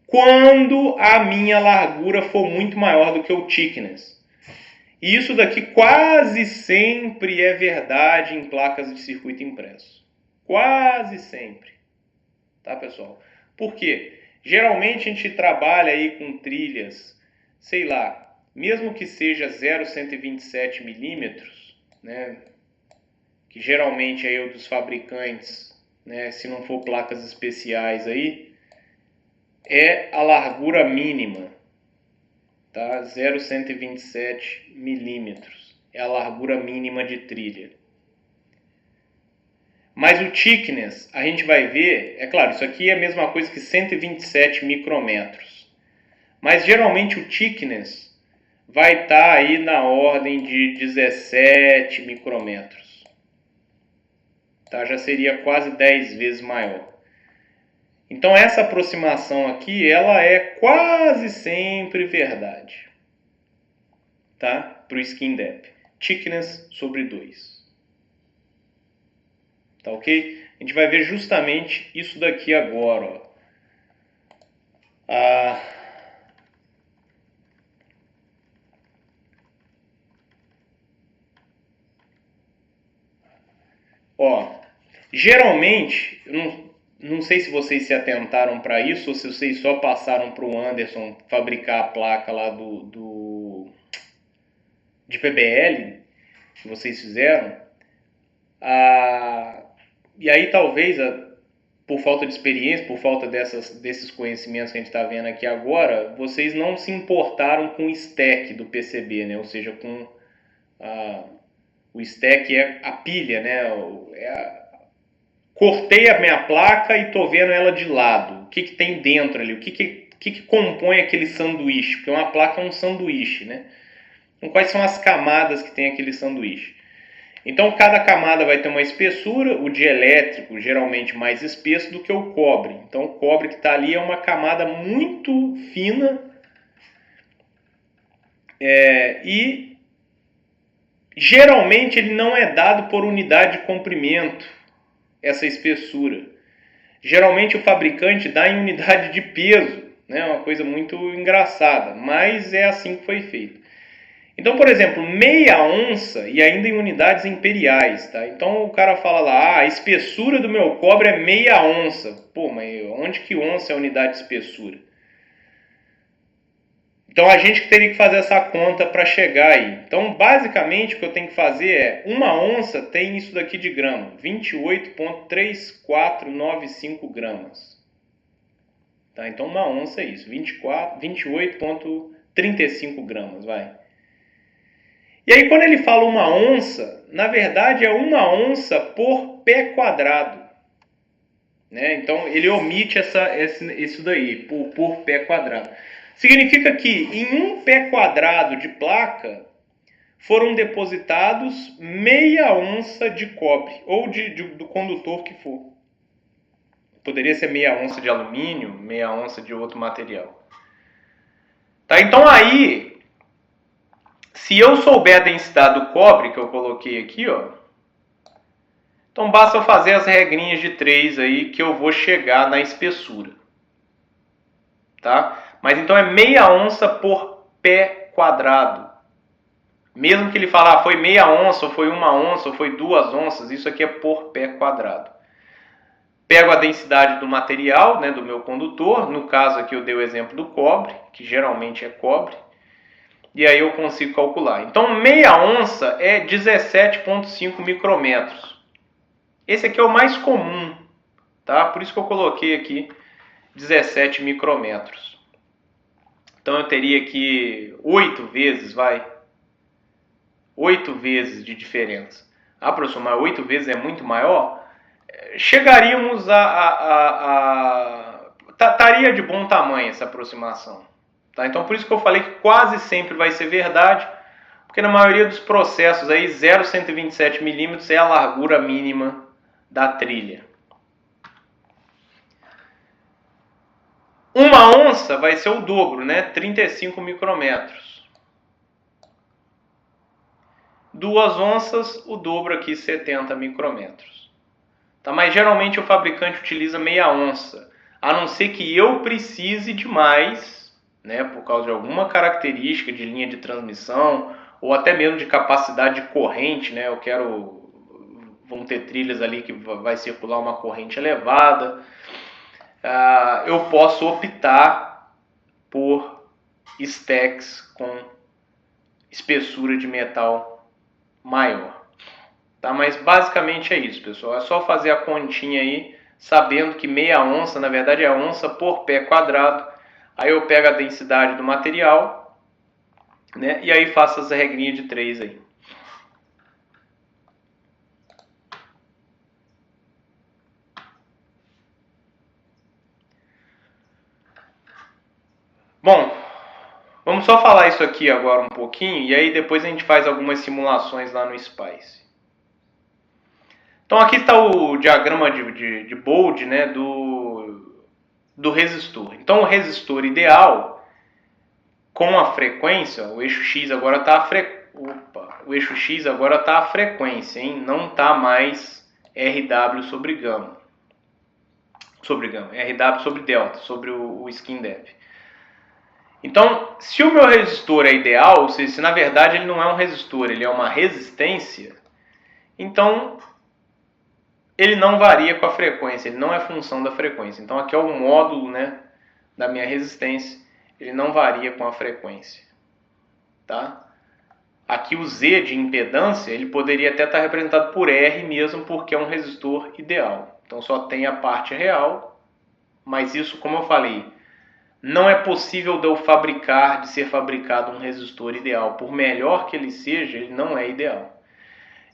quando a minha largura for muito maior do que o thickness. E isso daqui quase sempre é verdade em placas de circuito impresso. Quase sempre. Tá, pessoal? Por quê? Geralmente a gente trabalha aí com trilhas, sei lá, mesmo que seja 0,127 milímetros, né? Que geralmente é o dos fabricantes, né? Se não for placas especiais aí, é a largura mínima. Tá? 0,127 milímetros. É a largura mínima de trilha. Mas o thickness, a gente vai ver, é claro, isso aqui é a mesma coisa que 127 micrômetros. Mas geralmente o thickness vai estar aí na ordem de 17 micrômetros. Tá? Já seria quase 10 vezes maior. Então essa aproximação aqui, ela é quase sempre verdade, tá? Para o skin depth. Thickness sobre 2. Tá ok? A gente vai ver justamente isso daqui agora, ó. Geralmente, não sei se vocês se atentaram para isso ou se vocês só passaram para o Anderson fabricar a placa lá de PBL que vocês fizeram. E aí talvez por falta de experiência, por falta desses conhecimentos que a gente está vendo aqui agora, vocês não se importaram com o stack do PCB, né? Ou seja, com o stack é a pilha, né? Cortei a minha placa e estou vendo ela de lado. O que tem dentro ali? O que compõe aquele sanduíche? Porque uma placa é um sanduíche, né? Então, quais são as camadas que tem aquele sanduíche? Então, cada camada vai ter uma espessura, o dielétrico geralmente mais espesso do que o cobre. Então, o cobre que está ali é uma camada muito fina e geralmente ele não é dado por unidade de comprimento, essa espessura. Geralmente o fabricante dá em unidade de peso, né? Uma coisa muito engraçada, mas é assim que foi feito. Então, por exemplo, meia onça e ainda em unidades imperiais, tá? Então o cara fala lá, a espessura do meu cobre é meia onça. Pô, mas onde que onça é a unidade de espessura? Então a gente que teria que fazer essa conta para chegar aí. Então basicamente o que eu tenho que fazer é, uma onça tem isso daqui de grama, 28,3495 gramas. Tá? Então uma onça é isso, 28,35 gramas, vai. E aí quando ele fala uma onça, na verdade é uma onça por pé quadrado. Né? Então ele omite isso daí, por pé quadrado. Significa que em um pé quadrado de placa foram depositados meia onça de cobre, ou do condutor que for. Poderia ser meia onça de alumínio, meia onça de outro material. Tá? Então aí, se eu souber a densidade do cobre, que eu coloquei aqui, ó, então basta eu fazer as regrinhas de 3 aí, que eu vou chegar na espessura. Tá? Mas então é meia onça por pé quadrado. Mesmo que ele falar foi meia onça, ou foi uma onça, ou foi 2 onças, isso aqui é por pé quadrado. Pego a densidade do material, né, do meu condutor, no caso aqui eu dei o exemplo do cobre, que geralmente é cobre, e aí eu consigo calcular. Então meia onça é 17,5 micrômetros. Esse aqui é o mais comum, tá? Por isso que eu coloquei aqui 17 micrômetros. Então eu teria aqui 8 vezes, 8 vezes de diferença. Aproximar 8 vezes é muito maior. Chegaríamos estaria de bom tamanho essa aproximação. Tá? Então por isso que eu falei que quase sempre vai ser verdade, porque na maioria dos processos aí 0,127 milímetros é a largura mínima da trilha. Uma onça vai ser o dobro, né? 35 micrômetros. 2 onças, o dobro aqui, 70 micrômetros. Tá? Mas geralmente o fabricante utiliza meia onça, a não ser que eu precise de mais, né? Por causa de alguma característica de linha de transmissão, ou até mesmo de capacidade de corrente, né? Vão ter trilhas ali que vai circular uma corrente elevada. Eu posso optar por stacks com espessura de metal maior. Tá? Mas basicamente é isso, pessoal. É só fazer a continha aí, sabendo que meia onça, na verdade, é onça por pé quadrado. Aí eu pego a densidade do material, né? E aí faço essa regrinha de 3 aí. Bom, vamos só falar isso aqui agora um pouquinho e aí depois a gente faz algumas simulações lá no Spice. Então aqui está o diagrama de Bode, né, do resistor. Então o resistor ideal com a frequência, o eixo X agora está a frequência, hein? Não está mais RW sobre gama. RW sobre delta, sobre o skin depth. Então, se o meu resistor é ideal, ou seja, se na verdade ele não é um resistor, ele é uma resistência, então ele não varia com a frequência, ele não é função da frequência. Então aqui é o módulo, né, da minha resistência, ele não varia com a frequência. Tá? Aqui o Z de impedância, ele poderia até estar representado por R mesmo, porque é um resistor ideal. Então só tem a parte real, mas isso, como eu falei, não é possível de ser fabricado um resistor ideal. Por melhor que ele seja, ele não é ideal.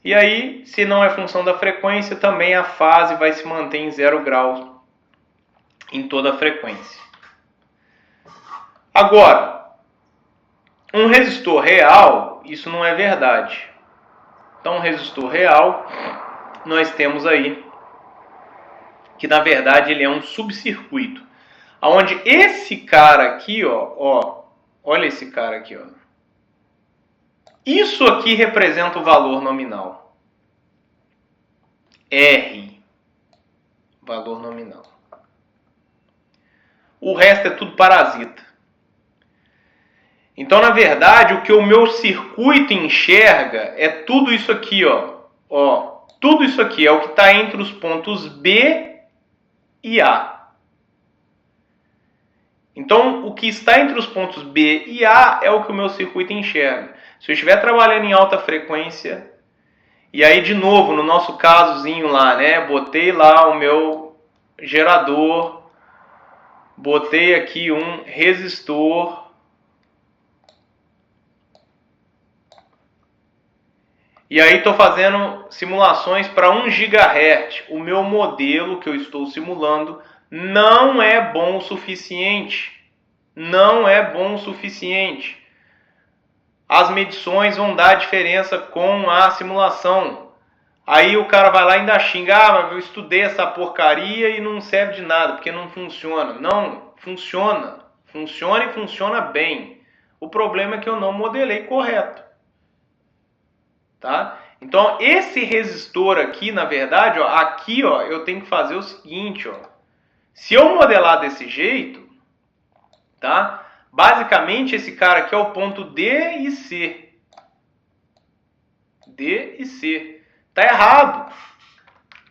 E aí, se não é função da frequência, também a fase vai se manter em 0 graus em toda a frequência. Agora, um resistor real, isso não é verdade. Então, um resistor real, nós temos aí que, na verdade, ele é um subcircuito. Onde esse cara aqui, olha esse cara aqui, ó. Isso aqui representa o valor nominal. R, valor nominal. O resto é tudo parasita. Então, na verdade, o que o meu circuito enxerga é tudo isso aqui, ó. Tudo isso aqui é o que está entre os pontos B e A. Então, o que está entre os pontos B e A é o que o meu circuito enxerga. Se eu estiver trabalhando em alta frequência, e aí de novo, no nosso casozinho lá, né, botei lá o meu gerador, botei aqui um resistor, e aí estou fazendo simulações para 1 GHz. O meu modelo que eu estou simulando não é bom o suficiente. Não é bom o suficiente. As medições vão dar diferença com a simulação. Aí o cara vai lá e ainda xinga, mas eu estudei essa porcaria e não serve de nada, porque não funciona. Não, funciona. Funciona e funciona bem. O problema é que eu não modelei correto. Tá? Então, esse resistor aqui, na verdade, aqui eu tenho que fazer o seguinte. Se eu modelar desse jeito, tá? Basicamente, esse cara aqui é o ponto D e C. D e C. Tá errado.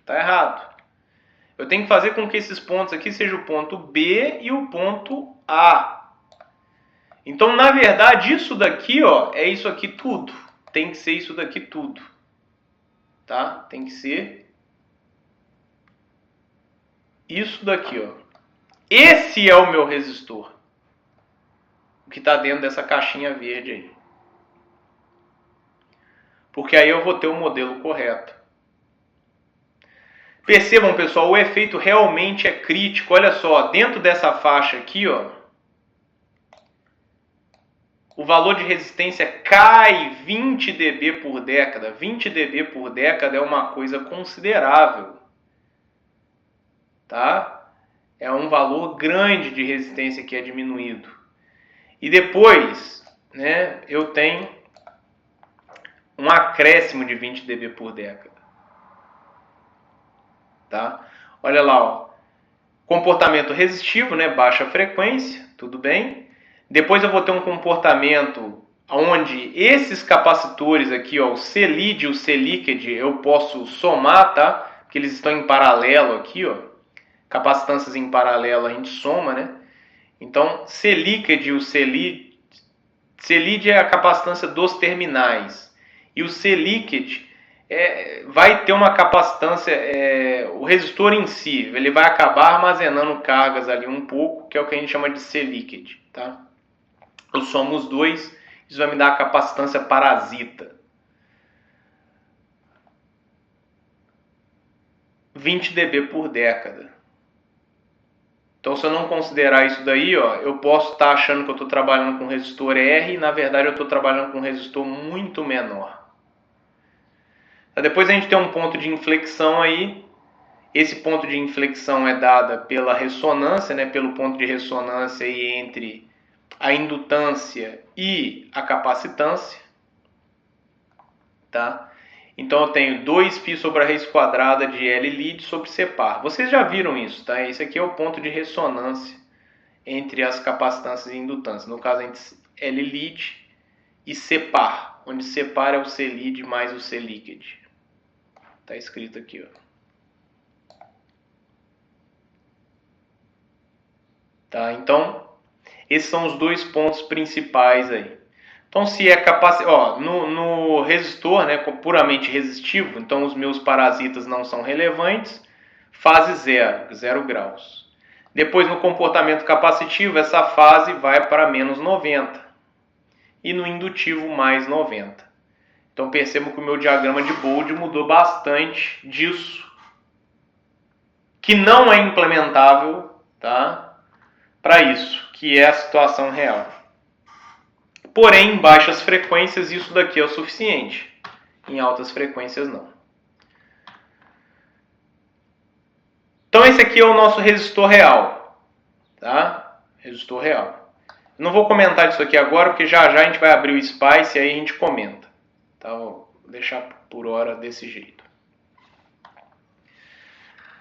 Tá errado. Eu tenho que fazer com que esses pontos aqui sejam o ponto B e o ponto A. Então, na verdade, isso daqui, é isso aqui tudo. Tem que ser isso daqui tudo. Tá? Tem que ser isso daqui, Esse é o meu resistor. O que está dentro dessa caixinha verde aí. Porque aí eu vou ter o modelo correto. Percebam, pessoal, o efeito realmente é crítico. Olha só, dentro dessa faixa aqui, o valor de resistência cai 20 dB por década. 20 dB por década é uma coisa considerável. Tá? É um valor grande de resistência que é diminuído. E depois, né, eu tenho um acréscimo de 20 dB por década. Tá? Olha lá, comportamento resistivo, né, baixa frequência, tudo bem. Depois eu vou ter um comportamento onde esses capacitores aqui, o C-lead e o C-leaked, eu posso somar, tá? Porque eles estão em paralelo aqui, capacitâncias em paralelo a gente soma, né? Então, C-leaked e o C-lead, C-lead é a capacitância dos terminais e o C-leaked vai ter uma capacitância, o resistor em si, ele vai acabar armazenando cargas ali um pouco, que é o que a gente chama de C-leaked, tá? Eu somo os dois, isso vai me dar a capacitância parasita. 20 dB por década. Então, se eu não considerar isso daí, eu posso estar achando que eu estou trabalhando com resistor R e, na verdade, eu estou trabalhando com um resistor muito menor. Depois a gente tem um ponto de inflexão aí. Esse ponto de inflexão é dado pela ressonância, né, pelo ponto de ressonância aí entre a indutância e a capacitância. Tá? Então eu tenho 2π sobre a raiz quadrada de L-lead sobre Cpar. Vocês já viram isso, tá? Esse aqui é o ponto de ressonância entre as capacitâncias e indutâncias. No caso, entre L-lead e Cpar, onde Cpar é o C-lead mais o C-leaked. Tá escrito aqui, Tá? Então, esses são os dois pontos principais aí. Então, se é no resistor, né, puramente resistivo, então os meus parasitas não são relevantes, fase 0 graus. Depois, no comportamento capacitivo, essa fase vai para menos 90. E no indutivo, mais 90. Então, percebam que o meu diagrama de Bode mudou bastante disso, que não é implementável, tá, para isso, que é a situação real. Porém, em baixas frequências, isso daqui é o suficiente. Em altas frequências, não. Então, esse aqui é o nosso resistor real. Tá? Resistor real. Não vou comentar disso aqui agora, porque já a gente vai abrir o Spice e aí a gente comenta. Tá? Vou deixar por hora desse jeito.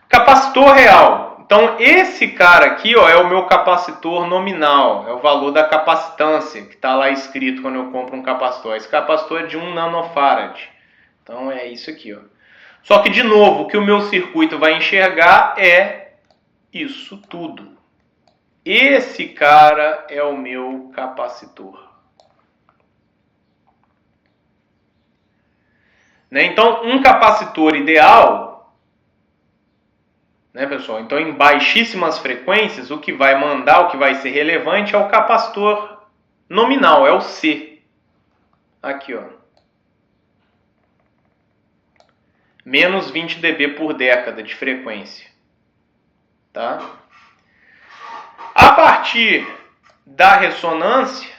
Capacitor real. Então, esse cara aqui, ó, é o meu capacitor nominal, é o valor da capacitância, que está lá escrito quando eu compro um capacitor. Esse capacitor é de 1 nanofarad. Então, é isso aqui, ó. Só que, de novo, o que o meu circuito vai enxergar é isso tudo. Esse cara é o meu capacitor. Né? Então, um capacitor ideal... Né, pessoal? Então, em baixíssimas frequências, o que vai mandar, o que vai ser relevante é o capacitor nominal, é o C. Aqui, ó. Menos 20 dB por década de frequência. Tá? A partir da ressonância,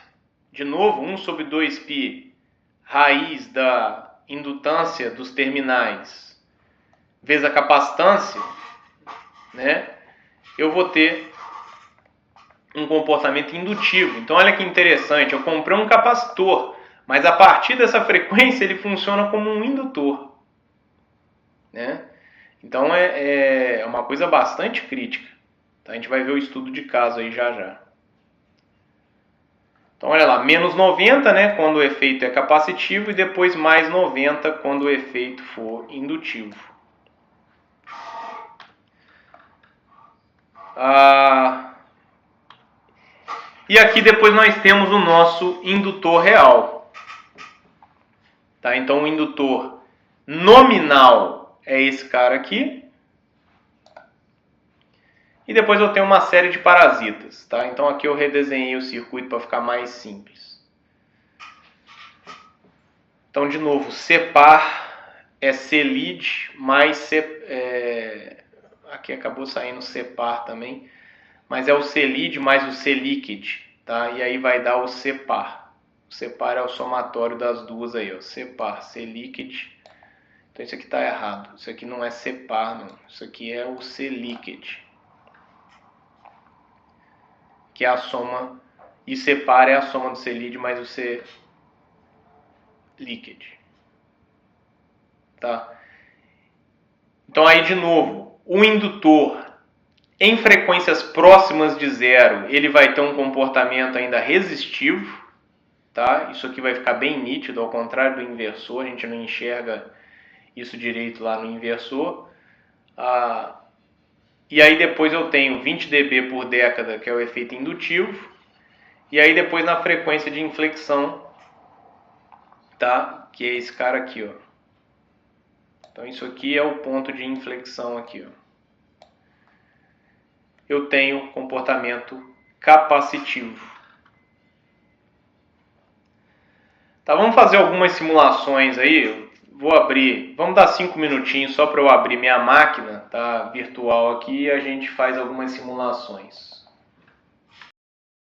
de novo, 1 sobre 2π, raiz da indutância dos terminais, vezes a capacitância, né, eu vou ter um comportamento indutivo. Então, olha que interessante, eu comprei um capacitor, mas a partir dessa frequência ele funciona como um indutor. Né? Então, é uma coisa bastante crítica. Tá? A gente vai ver o estudo de caso aí já já. Então, olha lá, menos 90, né, quando o efeito é capacitivo, e depois mais 90 quando o efeito for indutivo. E aqui depois nós temos o nosso indutor real. Tá? Então o indutor nominal é esse cara aqui. E depois eu tenho uma série de parasitas. Tá? Então aqui eu redesenhei o circuito para ficar mais simples. Então, de novo, separ é C-lead mais C... Aqui acabou saindo separ também, mas é o C-lead mais o C-liquid, tá? E aí vai dar o separ. O separ é o somatório das duas aí, ó. Separ, C-liquid. Então isso aqui está errado. Isso aqui não é separ, não. Isso aqui é o C-liquid, que é a soma. E separ é a soma do C-lead mais o C-liquid. Tá? Então aí de novo, o indutor em frequências próximas de zero, ele vai ter um comportamento ainda resistivo, tá? Isso aqui vai ficar bem nítido, ao contrário do inversor, a gente não enxerga isso direito lá no inversor. E aí depois eu tenho 20 dB por década, que é o efeito indutivo, e aí depois na frequência de inflexão, tá? Que é esse cara aqui, ó. Então isso aqui é o ponto de inflexão aqui, ó. Eu tenho comportamento capacitivo. Tá, vamos fazer algumas simulações aí. Vou abrir, vamos dar 5 minutinhos só para eu abrir minha máquina, tá, virtual aqui, e a gente faz algumas simulações.